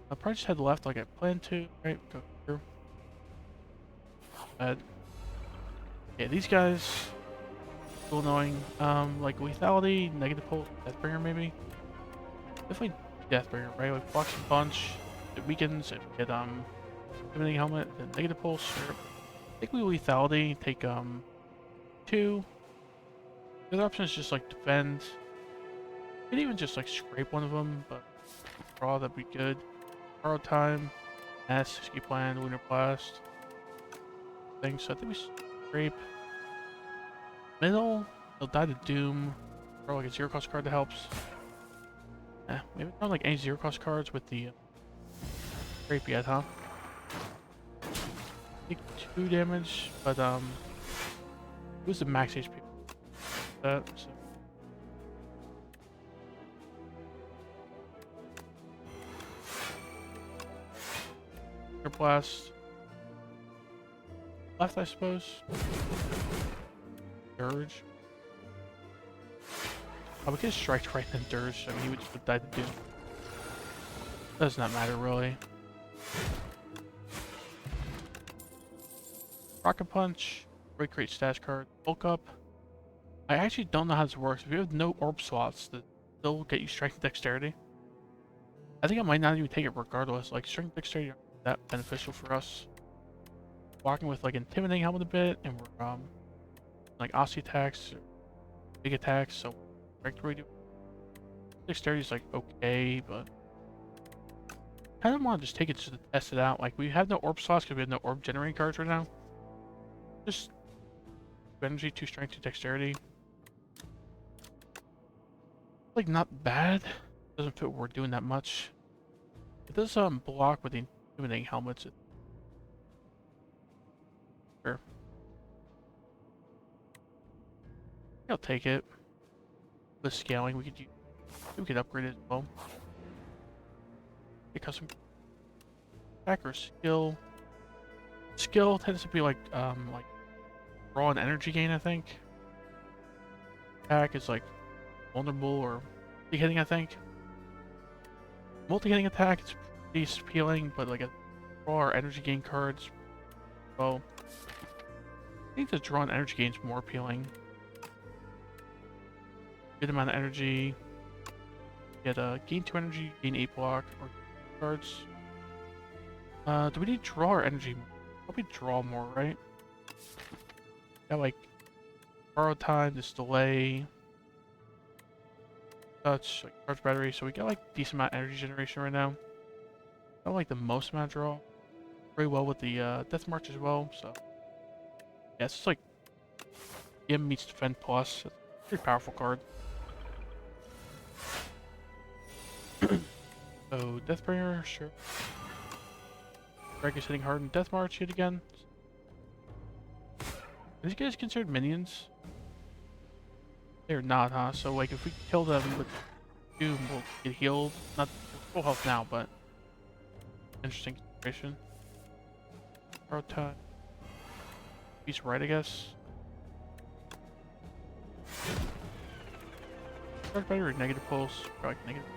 I'll probably just head left like I planned to, right? Go through. Yeah, these guys a little annoying. Like Lethality, Negative Pulse, Deathbringer maybe. Definitely Deathbringer, right? Like blocks a bunch. It weakens. If we get Intimidating Helmet, then Negative Pulse. Sure. I think we Lethality. Take 2. The other option is just like defend. Could even just like scrape one of them, but draw that'd be good. Borrow time, S, Escape Plan, Lunar Blast. Things. So I think we scrape. Middle, he'll die to Doom. Throw like a 0 cost card that helps. Maybe not like any 0 cost cards with the scrape yet, huh? Take 2 damage, but who's the max HP? That so. Blast. Left, I suppose. Dirge. Oh, we could strike right then Dirge. I mean, he would just die to Doom. Does not matter, really. Rocket Punch. Break Crate Stash Card. Bulk Up. I actually don't know how this works. If you have no orb slots that still get you Strength and Dexterity, I think I might not even take it regardless. Like, Strength and Dexterity aren't that beneficial for us. Walking with like Intimidating Helmet a bit, and we're like Aussie attacks, or big attacks, so directly do. Dexterity is like okay, but I kind of want to just take it just to test it out. Like, we have no orb slots because we have no orb generating cards right now. Just 2 energy, 2 strength, 2 dexterity. Like, not bad. Doesn't fit what we're doing that much. It does block with the Intimidating Helmets. Sure. I'll take it. The scaling we could upgrade it as well. Get custom attack or skill. Skill tends to be like raw and energy gain, I think. Attack is like vulnerable or multi-hitting, I think. Multi-hitting attack is pretty appealing, but like a raw or energy gain cards, well, I think the draw and energy gain is more appealing. Good amount of energy. Get gain 2 energy, gain 8 block, or cards. Do we need draw or energy? Probably draw more, right? Got like borrow time, this delay, touch, like charge battery. So we got like decent amount of energy generation right now. Not like the most amount of draw. Very well with the Death March as well. So yeah, it's just like M meets Defend Plus. It's a pretty powerful card. So Deathbringer, sure. Greg is hitting hard in Death March yet again. Are these guys considered minions? They're not, huh? So like if we kill them with Doom will get healed. Not full health now, but interesting situation. Throw time. He's right, I guess. Dark battery or negative pulse? Probably negative.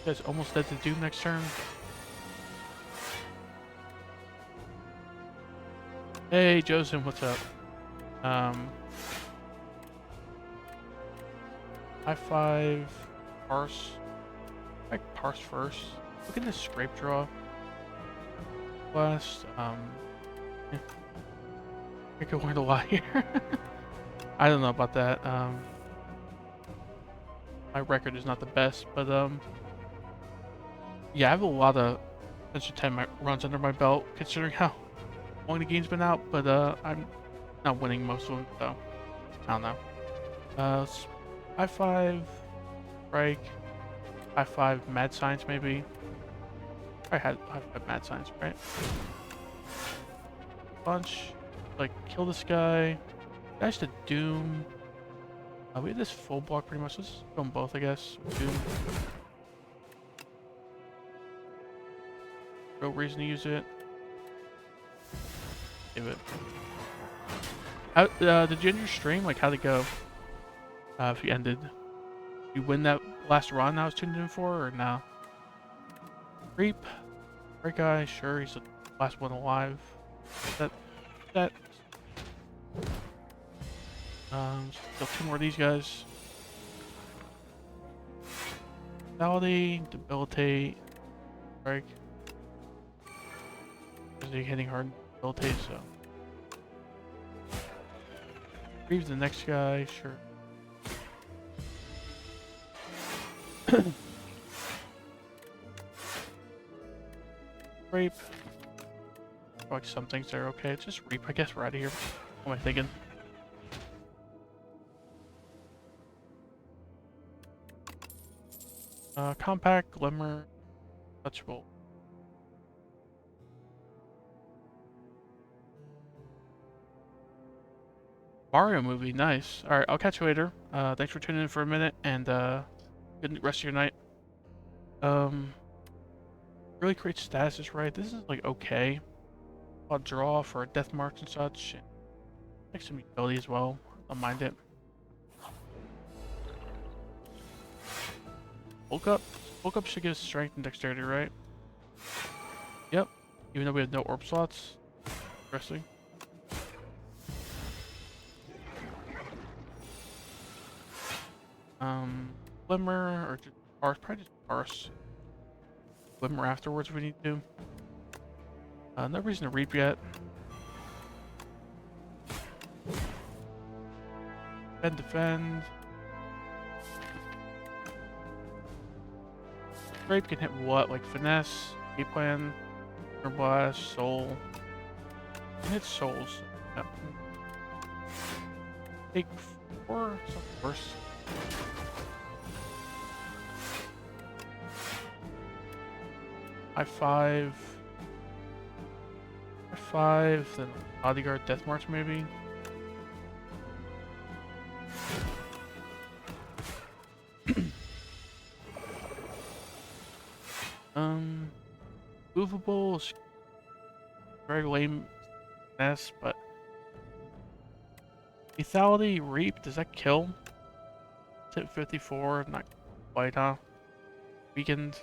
You guys almost dead to Doom next turn. Hey, Joseph, what's up? High five, parse. I parse first. Look at this scrape draw. Blast. Yeah. I could learn a lot here. I don't know about that. My record is not the best, but yeah, I have a lot of Adventure 10 runs under my belt, considering how long the game's been out. But I'm not winning most of them, so I don't know. High five, strike. High five, mad science maybe. I had high five, mad science, right? Bunch, like kill this guy. Guys to Doom. We have this full block pretty much. Let's go on both, I guess. Doom. No reason to use it. Give it. How, did you end your stream? Like, how'd it go? If you ended. You win that last run I was tuned in for, or no? Reap. Great guy, sure, he's the last one alive. That. Still two more of these guys. Validate, debilitate, strike. Is he hitting hard? Debilitate, so. Reap the next guy, sure. Rape. Like some things are okay. Just reap. I guess we're out of here. What am I thinking? Compact, glimmer, touchable. Mario movie, nice. Alright, I'll catch you later. Thanks for tuning in for a minute, and good rest of your night. Really great statuses, right? This is like okay. I'll draw for death marks and such. Like some utility as well. Don't mind it. Bulk up. Bulk up should give us strength and dexterity, right? Yep. Even though we have no orb slots. Interesting. Glimmer or just parse. Probably just parse. Glimmer afterwards if we need to. No reason to reap yet. Defend. Grape can hit what? Like finesse, A-plan, blast, soul. Can hit souls. Yep. Take 4, something worse. High five. High five, then bodyguard death march maybe. Movable is very lame mess, but lethality reap, does that kill? It's hit 54, not quite, huh? Weakened.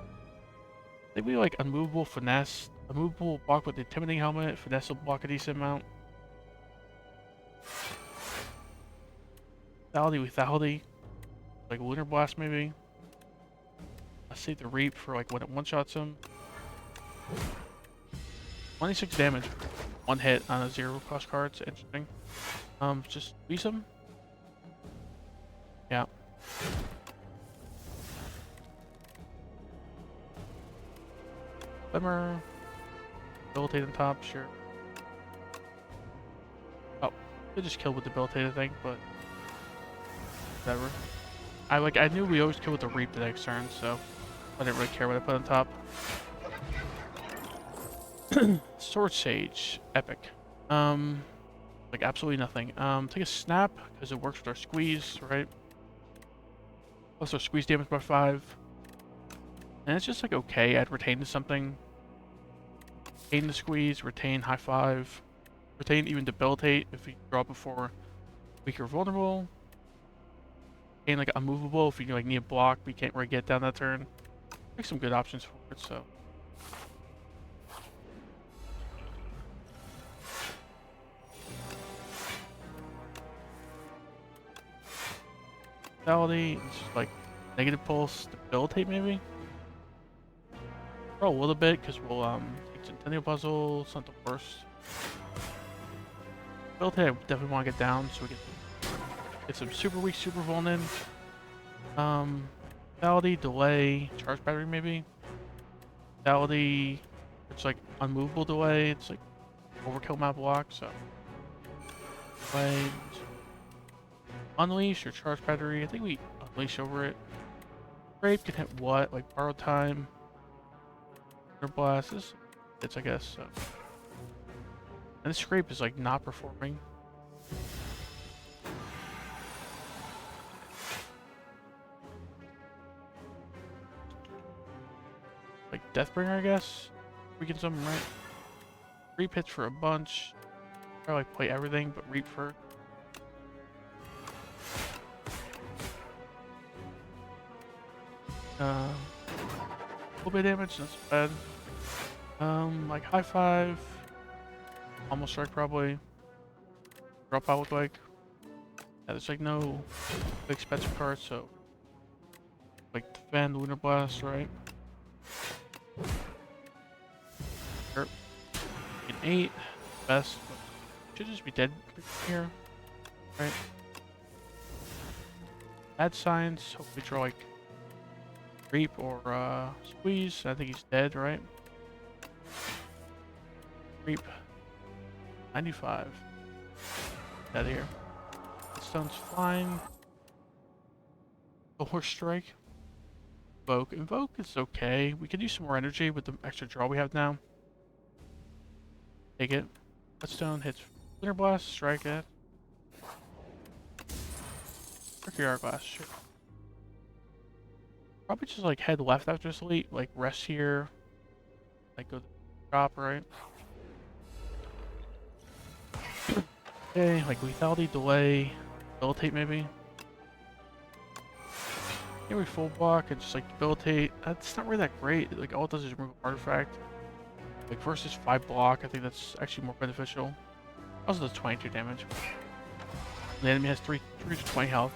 I think we like unmovable finesse. Unmovable block with the intimidating helmet, finesse will block a decent amount. Lethality, like lunar blast maybe. Let's save the reap for like when it one-shots him. 26 damage, one hit on a 0 cost card. It's interesting. Just squeeze him. Yeah. Glimmer. Debilitate on top, sure. Oh, they just killed with debilitate, I think, but whatever. I knew we always kill with the reap the next turn, so I didn't really care what I put on top. Sword Sage, epic. Like absolutely nothing. Take a snap because it works with our squeeze, right? Plus our squeeze damage by 5. And it's just like okay. I'd retain to something. Retain the squeeze, retain high 5, retain even debilitate if you draw before weak or vulnerable. Retain like unmovable if you like need a block but you can't really get down that turn. Make some good options for it, so. Vitality, it's just like negative pulse, debilitate maybe? Roll a little bit because we'll take Centennial Puzzle, it's not the worst. Debilitate I definitely want to get down so we can get some super weak, super vuln in. Vitality, delay, charge battery maybe. Vitality, it's like unmovable delay, it's like overkill map block, so. Delay, unleash or charge battery, I think we unleash over it. Scrape can hit what? Like borrow time. Or blast. This hits, I guess. So. And the scrape is like not performing. Like Deathbringer, I guess. We get something right. Reap hits for a bunch. Or like play everything, but reap for. A little bit of damage, not so bad. Like high 5. Almost strike probably. Drop out look like. Yeah, there's like no expensive cards, so like defend Lunar Blast, right? Sure. An 8, best. Should just be dead here, right? Bad signs. Hopefully draw like reap or squeeze. I think he's dead, right? Reap. 95. Out of here. Stone's fine. The horse strike. Invoke. Invoke is okay. We could use some more energy with the extra draw we have now. Take it. Stone hits Lunar Blast. Strike it. Mercury Hourglass. Sure. Probably just like head left after this elite. Like rest here. Like go to the top, right? Okay, like lethality, delay, debilitate maybe. Maybe full block and just like debilitate. That's not really that great. Like all it does is remove an artifact. Like versus 5 block, I think that's actually more beneficial. Also does 22 damage. The enemy has 3 to 20 health.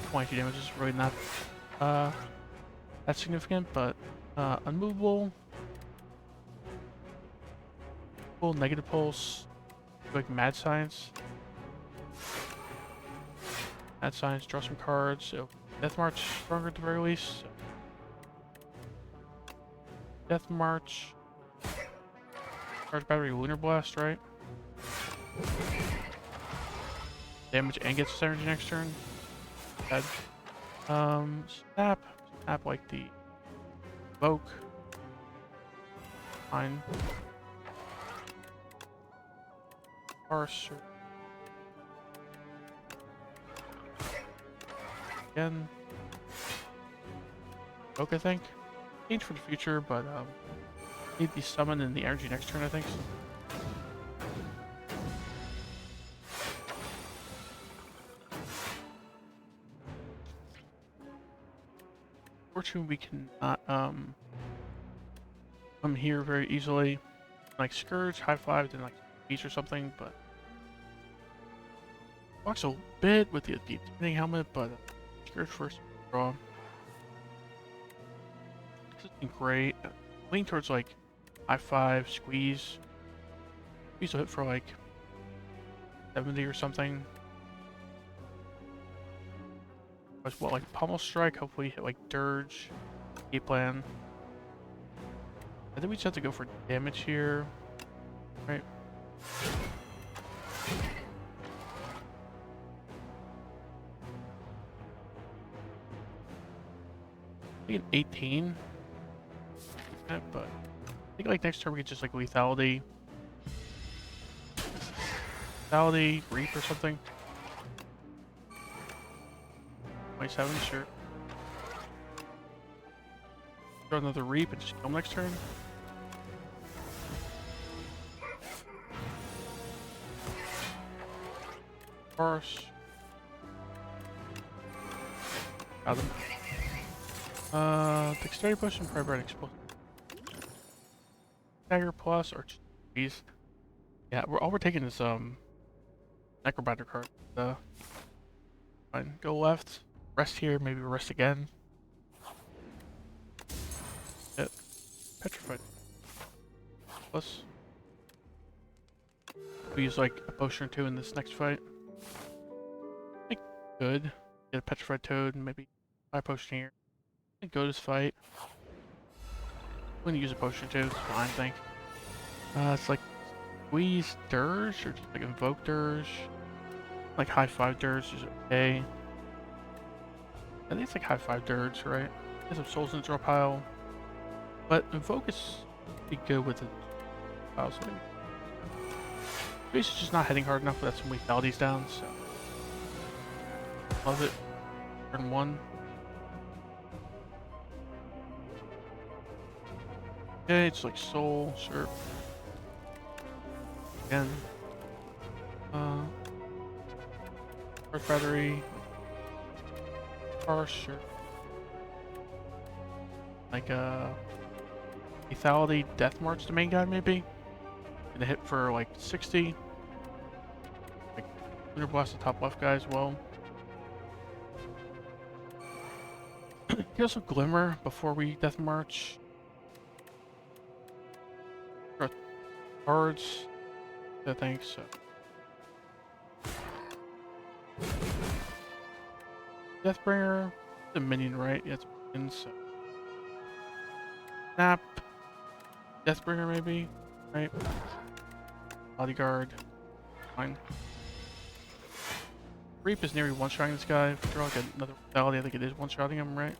22 damage is really not that significant, but unmovable. Full negative pulse. Like mad science. Mad science, draw some cards. So Death March stronger at the very least. So. Death March. Charge battery, Lunar Blast, right? Damage and gets his energy next turn. Bad. Snap. Snap like the Evoke. Fine. Parse. Again. Evoke, I think. Change for the future, but need the summon and the energy next turn, I think. Fortunately, we cannot come here very easily. Like Scourge, high 5, then like Beach or something, but blocks a bit with the Intimidating Helmet, but Scourge first draw. This isn't great. Lean towards like high 5, squeeze. Squeeze will hit for like 70 or something. But what, like Pummel Strike? Hopefully hit like Dirge. Game plan. I think we just have to go for damage here. Right. I think an 18. But I think like next turn we could just like lethality. Lethality, Reap or something. 27, sure. Throw another Reap and just kill him next turn. Parse. Got him. Dexterity potion, probably burn explosive. Dagger plus or cheese. Yeah, all we're taking is Necrobinder card. Fine. Go left. Rest here. Maybe rest again. Yep. Petrified. Plus. We use like a potion or two in this next fight. I think good. Get a petrified toad and maybe buy a potion here. And go to this fight. I'm gonna use a potion too. It's fine, I think. It's like squeeze dirge or just like invoke dirge. Like high five dirge is okay. I think it's like high five dirge, right? Get some souls in the draw pile. But invoke is pretty good with the pile, so Space is just not hitting hard enough without some letalities down, so love it. Turn 1. Okay, it's like soul, sure. Again. Earth battery. Car, sure. Like lethality, death march the main guy maybe. Gonna hit for like 60. Like lunar blast the top left guy as well. He also glimmer before we death march. Cards, I think so. Deathbringer, the minion, right? Yeah, it's a minion, so. Snap. Deathbringer, maybe? Right? Bodyguard. Fine. Reap is nearly one-shotting this guy. If we draw like another lethality, I think it is one-shotting him, right?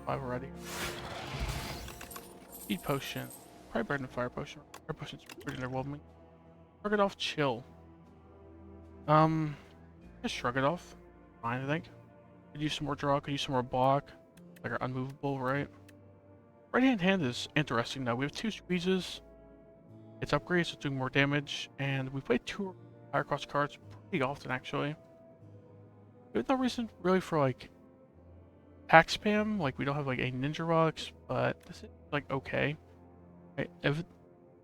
5 already. Speed potion. Probably better than fire potion. Fire potion's pretty underwhelming. Shrug it off, chill. Just shrug it off. Fine, I think. Could use some more draw, could use some more block. Like our unmovable, right? Right hand is interesting though. We have 2 squeezes. It's upgrades, so it's doing more damage. And we play 2 higher cost cards pretty often actually. There's no reason really for like pack spam. Like we don't have like a ninja rocks, but this is like okay. Right? If it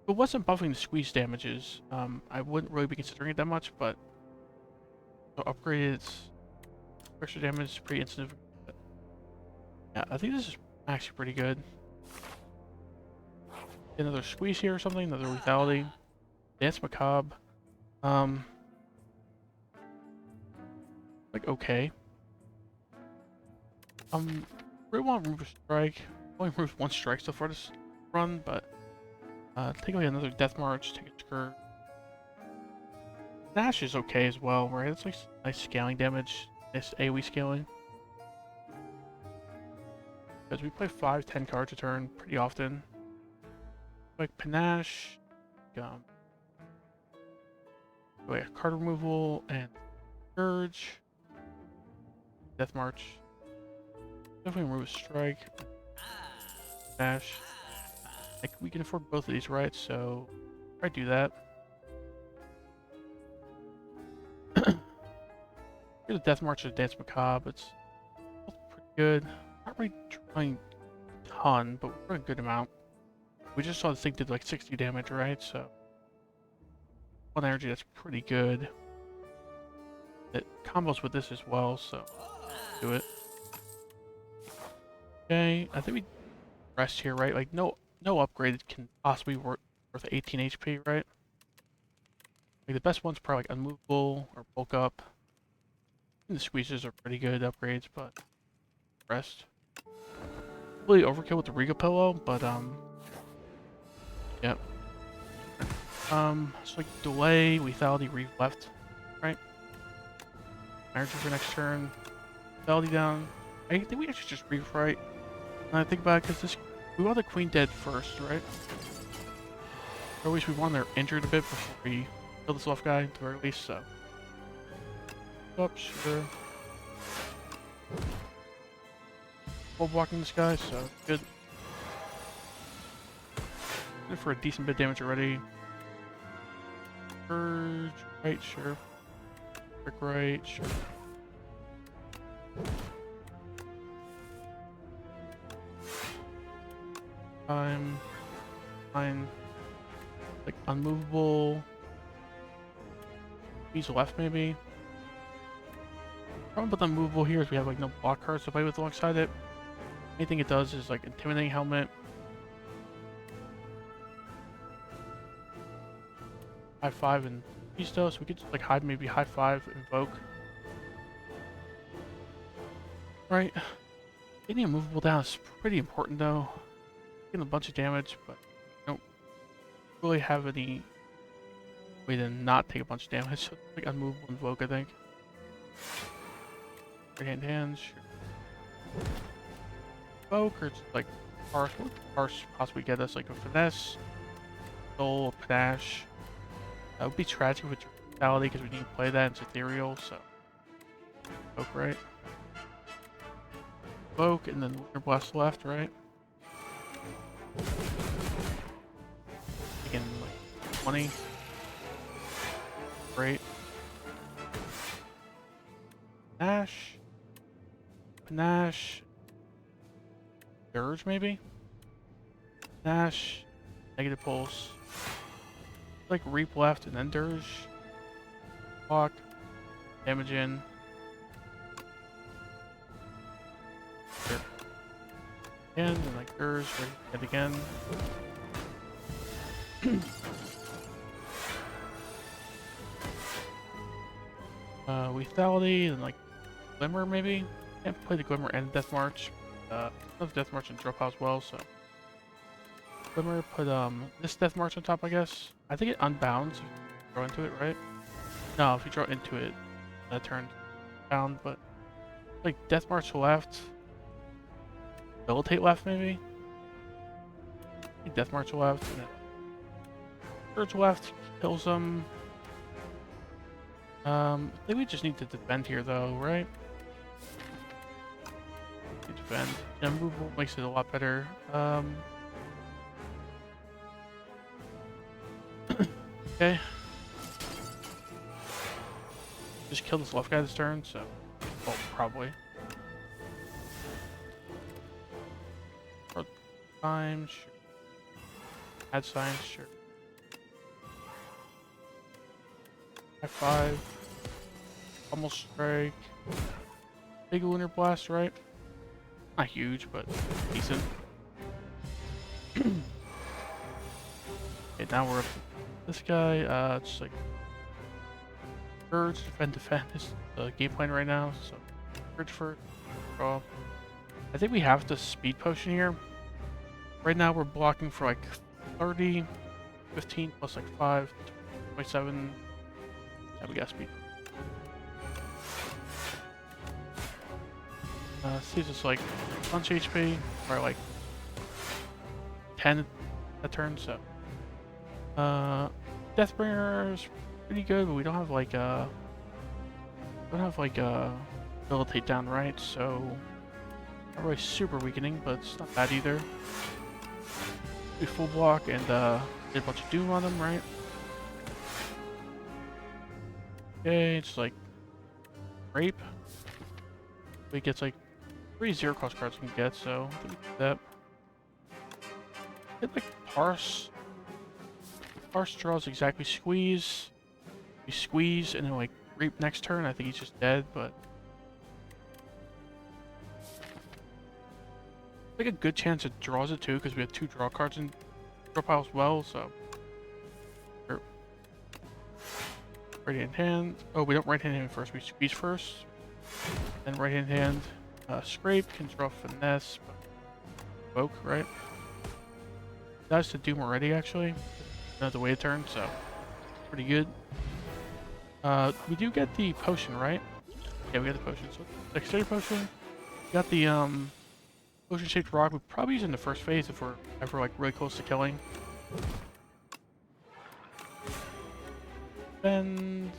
wasn't buffing the squeeze damages, I wouldn't really be considering it that much, but so upgraded extra damage is pretty insignificant. Yeah, I think this is actually pretty good. Another squeeze here or something, another lethality. Dance macabre. Like okay. Really want to remove a strike. Only removed 1 strike so far this run, but take away another death march, take a skirt. Dash is okay as well, right? It's like nice scaling damage, nice AoE scaling. Because we play 5-10 cards a turn pretty often. Like panache, like card removal and Scourge. Death March. Definitely remove a strike. Dash. Like we can afford both of these, right? So try to do that. Here's a Death March and Dance Macabre. It's both pretty good. Not really trying a ton, but we're a good amount. We just saw this thing did like 60 damage, right? So 1 energy, that's pretty good. It combos with this as well, so do it. Okay, I think we rest here, right? Like no upgrade can possibly worth 18 HP, right? Like the best one's probably like unmovable or bulk up. And the squeezes are pretty good upgrades, but rest. Really overkill with the Riga pillow, but yep. So like delay, lethality, reef left, right? Energy for next turn. Lethality down. I think we actually just reef right. And I think about it because this we want the queen dead first, right? Or at least we want her injured a bit before we kill this left guy at the very least, so. Up, sure. Full blocking this guy, so good. Good for a decent bit of damage already. Purge, right, sure. Brick right, sure. Time. Fine. Like unmovable. He's left maybe. Problem with unmovable here is we have like no block cards to play with alongside it. Anything it does is like intimidating helmet. High five and Pisto, so we could just like hide maybe high five, invoke. Right. Getting a movable down is pretty important though. Getting a bunch of damage, but I don't really have any way to not take a bunch of damage. So like unmovable invoke, I think. Right hand hands. Sure. Invoke or just like parse. What would parse possibly get us? Like a finesse, soul, a panache. That would be tragic with brutality because we need to play that. It's ethereal, so invoke right. Invoke and then Lunar Blast left, right? Again, like 20. Great. Panache. Panache. Dirge, maybe? Panache. Negative pulse. Like Reap left and then Dirge. Block. Damage in. Sure. And then like Dirge, hit again. Lethality and like Glimmer maybe? Can't play the Glimmer and Death March. I love Death March and draw pile as well, so. Glimmer, put this Death March on top, I guess. I think it unbounds if you draw into it, right? No, if you draw into it, that turns bound, but like Death March left. Debilitate left maybe? I think Death March left, and then Surge left, kills them. I think we just need to defend here though, right? Defend. Unmovable makes it a lot better. Okay. Just kill this left guy this turn, so. Well, probably. Time, sure. Add signs, sure. High five. Almost strike. Big Lunar Blast, right? Not huge, but decent. Okay, now we're up to this guy. Just like Urge, defend is the game plan right now. So Urge for draw. I think we have to speed potion here. Right now we're blocking for like 30, 15 plus like 5, 27. Yeah, we got speed. Sees us like bunch HP, or like 10 a turn, so. Deathbringer is pretty good, but we don't have like debilitate down right, so not really super weakening, but it's not bad either. We full block and did a bunch of doom on them, right? Okay, it's like rape. We get like 3 0-cost cards we can get, so I think we do that. Hit like parse. Parse draws exactly squeeze. We squeeze and then like rape next turn. I think he's just dead, but like a good chance it draws it too because we have 2 draw cards in draw pile as well. So right hand. Oh, we don't right hand first. We squeeze first, then right hand. Scrape can draw finesse, but evoke, right? That's to doom already actually. Another way to turn, so pretty good. We do get the potion, right? Yeah, we got the potion. So dexterity potion. We got the potion shaped rock. We probably use in the first phase if we're ever like really close to killing. Spend.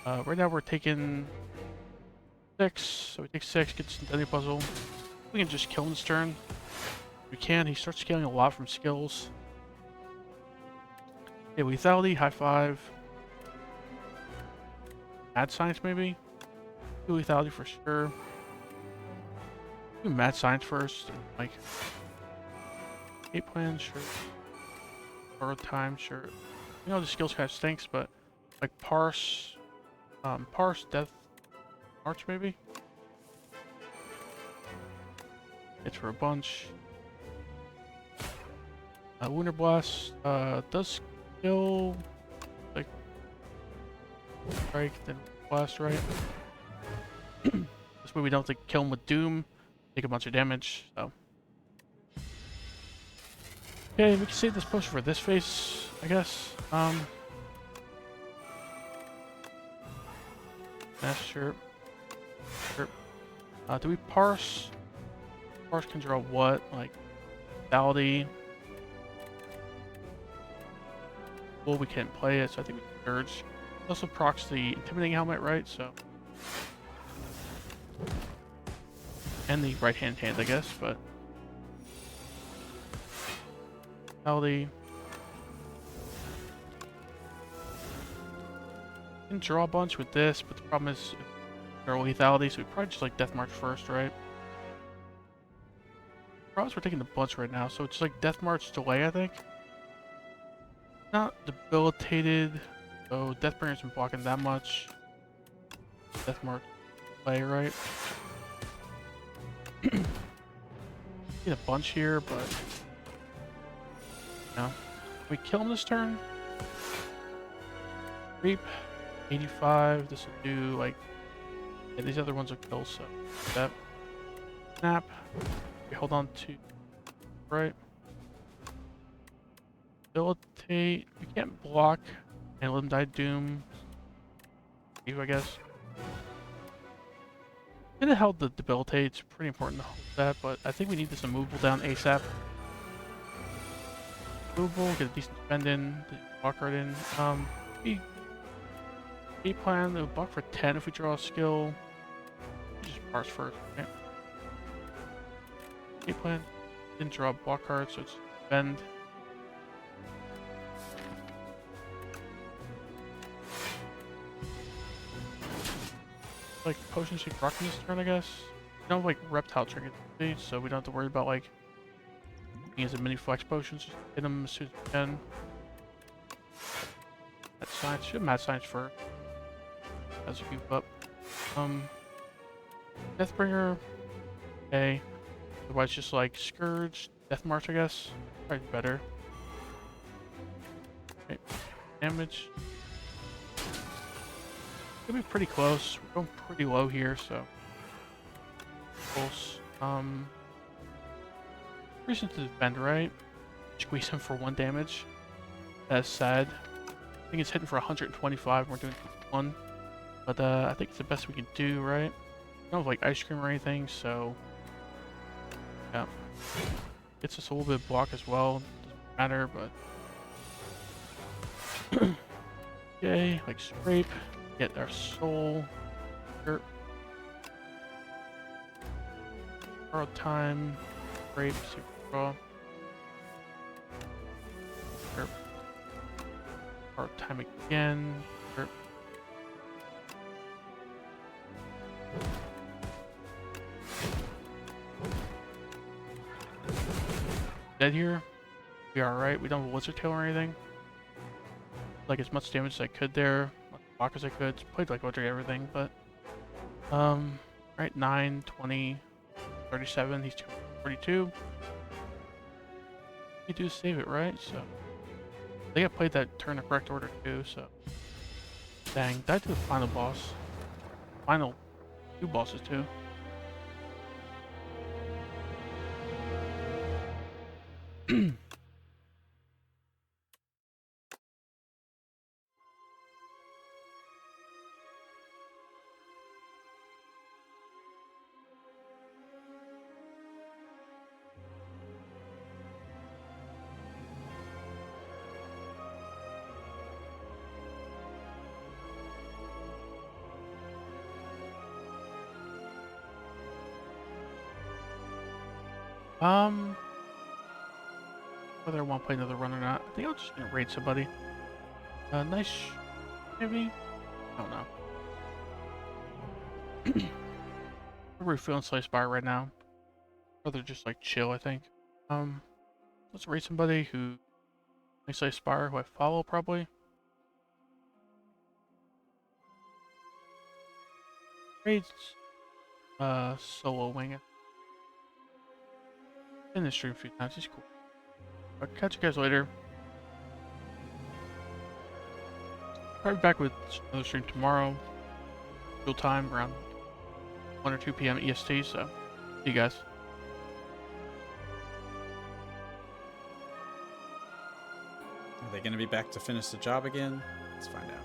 Right now we're taking 6, so we take 6, get some Deadly Puzzle. We can just kill him this turn. We can. He starts scaling a lot from skills. Yeah, lethality, high 5. Mad science maybe. Do lethality for sure. Do mad science first. And, like 8 plan, sure. Borrowed time, sure. You know the skills kind of stinks, but like parse, death march maybe. It's for a bunch. Lunar blast does kill like strike then blast, right? This way we don't have to kill him with doom, take a bunch of damage. So okay, we can save this potion for this phase, I guess. Yeah, sure. Sure. Do we parse? Parse can draw what? Like lethality. Well, we can't play it, so I think we can urge. It also procs the intimidating helmet, right? So and the right hand, I guess, but lethality. Can draw a bunch with this, but the problem is our lethality, so we probably just like Death March first, right? Problem is we're taking the bunch right now, so it's like Death March delay, I think. Not debilitated, so Deathbringer's been blocking that much. Death March delay, right? Get a bunch here, but no. Can we kill him this turn? Reap. 85, this will do like, yeah, these other ones will kill, so that. Snap. We hold on to, right? Debilitate, we can't block and let him die doom. I guess. Could have held the debilitate, it's pretty important to hold that, but I think we need this immovable down ASAP. Immovable, get a decent spend in, block right in. We plan to block for 10 if we draw a skill. Just parse first, right? Plan didn't draw a block card, so it's spend. Like potions should rock in this turn, I guess. We don't have like reptile trigger, so we don't have to worry about like using as a mini flex potions. Just hit them as soon as we can. Mad science, should have mad science first. As we keep up. Deathbringer. Okay. Otherwise, just like Scourge, Death March, I guess. Probably better. Okay. Damage. Gonna be pretty close. We're going pretty low here, so. Close. Reason to defend, right? Squeeze him for 1 damage. That's sad. I think it's hitting for 125. We're doing 1. But I think it's the best we can do, right? We don't have like ice cream or anything, so. Yeah. Gets us a little bit of block as well. Doesn't matter, but. Okay, like scrape. Get our soul. Sure. Borrow time. Scrape. Super draw. Sure. Borrow time again. Sure. Dead here. We are alright. We don't have a Wizard Tail or anything. Like as much damage as I could there. Much block as I could. Played like literally everything, but right, 9, 20, 37, he's 42. You do save it, right? So I think I played that turn the correct order too, so dang, died to the final boss. Final 2 bosses too. Whether I want to play another run or not. I think I'm just gonna raid somebody. Nice, maybe. I don't know. I'm really feeling Slice Spire right now. Rather just like chill, I think. Let's raid somebody who makes Slice Spire, who I follow probably. Raids Solo Wing. In the stream a few times, he's cool. I'll catch you guys later. Probably back with another stream tomorrow. Real time around 1 or 2 p.m. EST, so see you guys. Are they going to be back to finish the job again? Let's find out.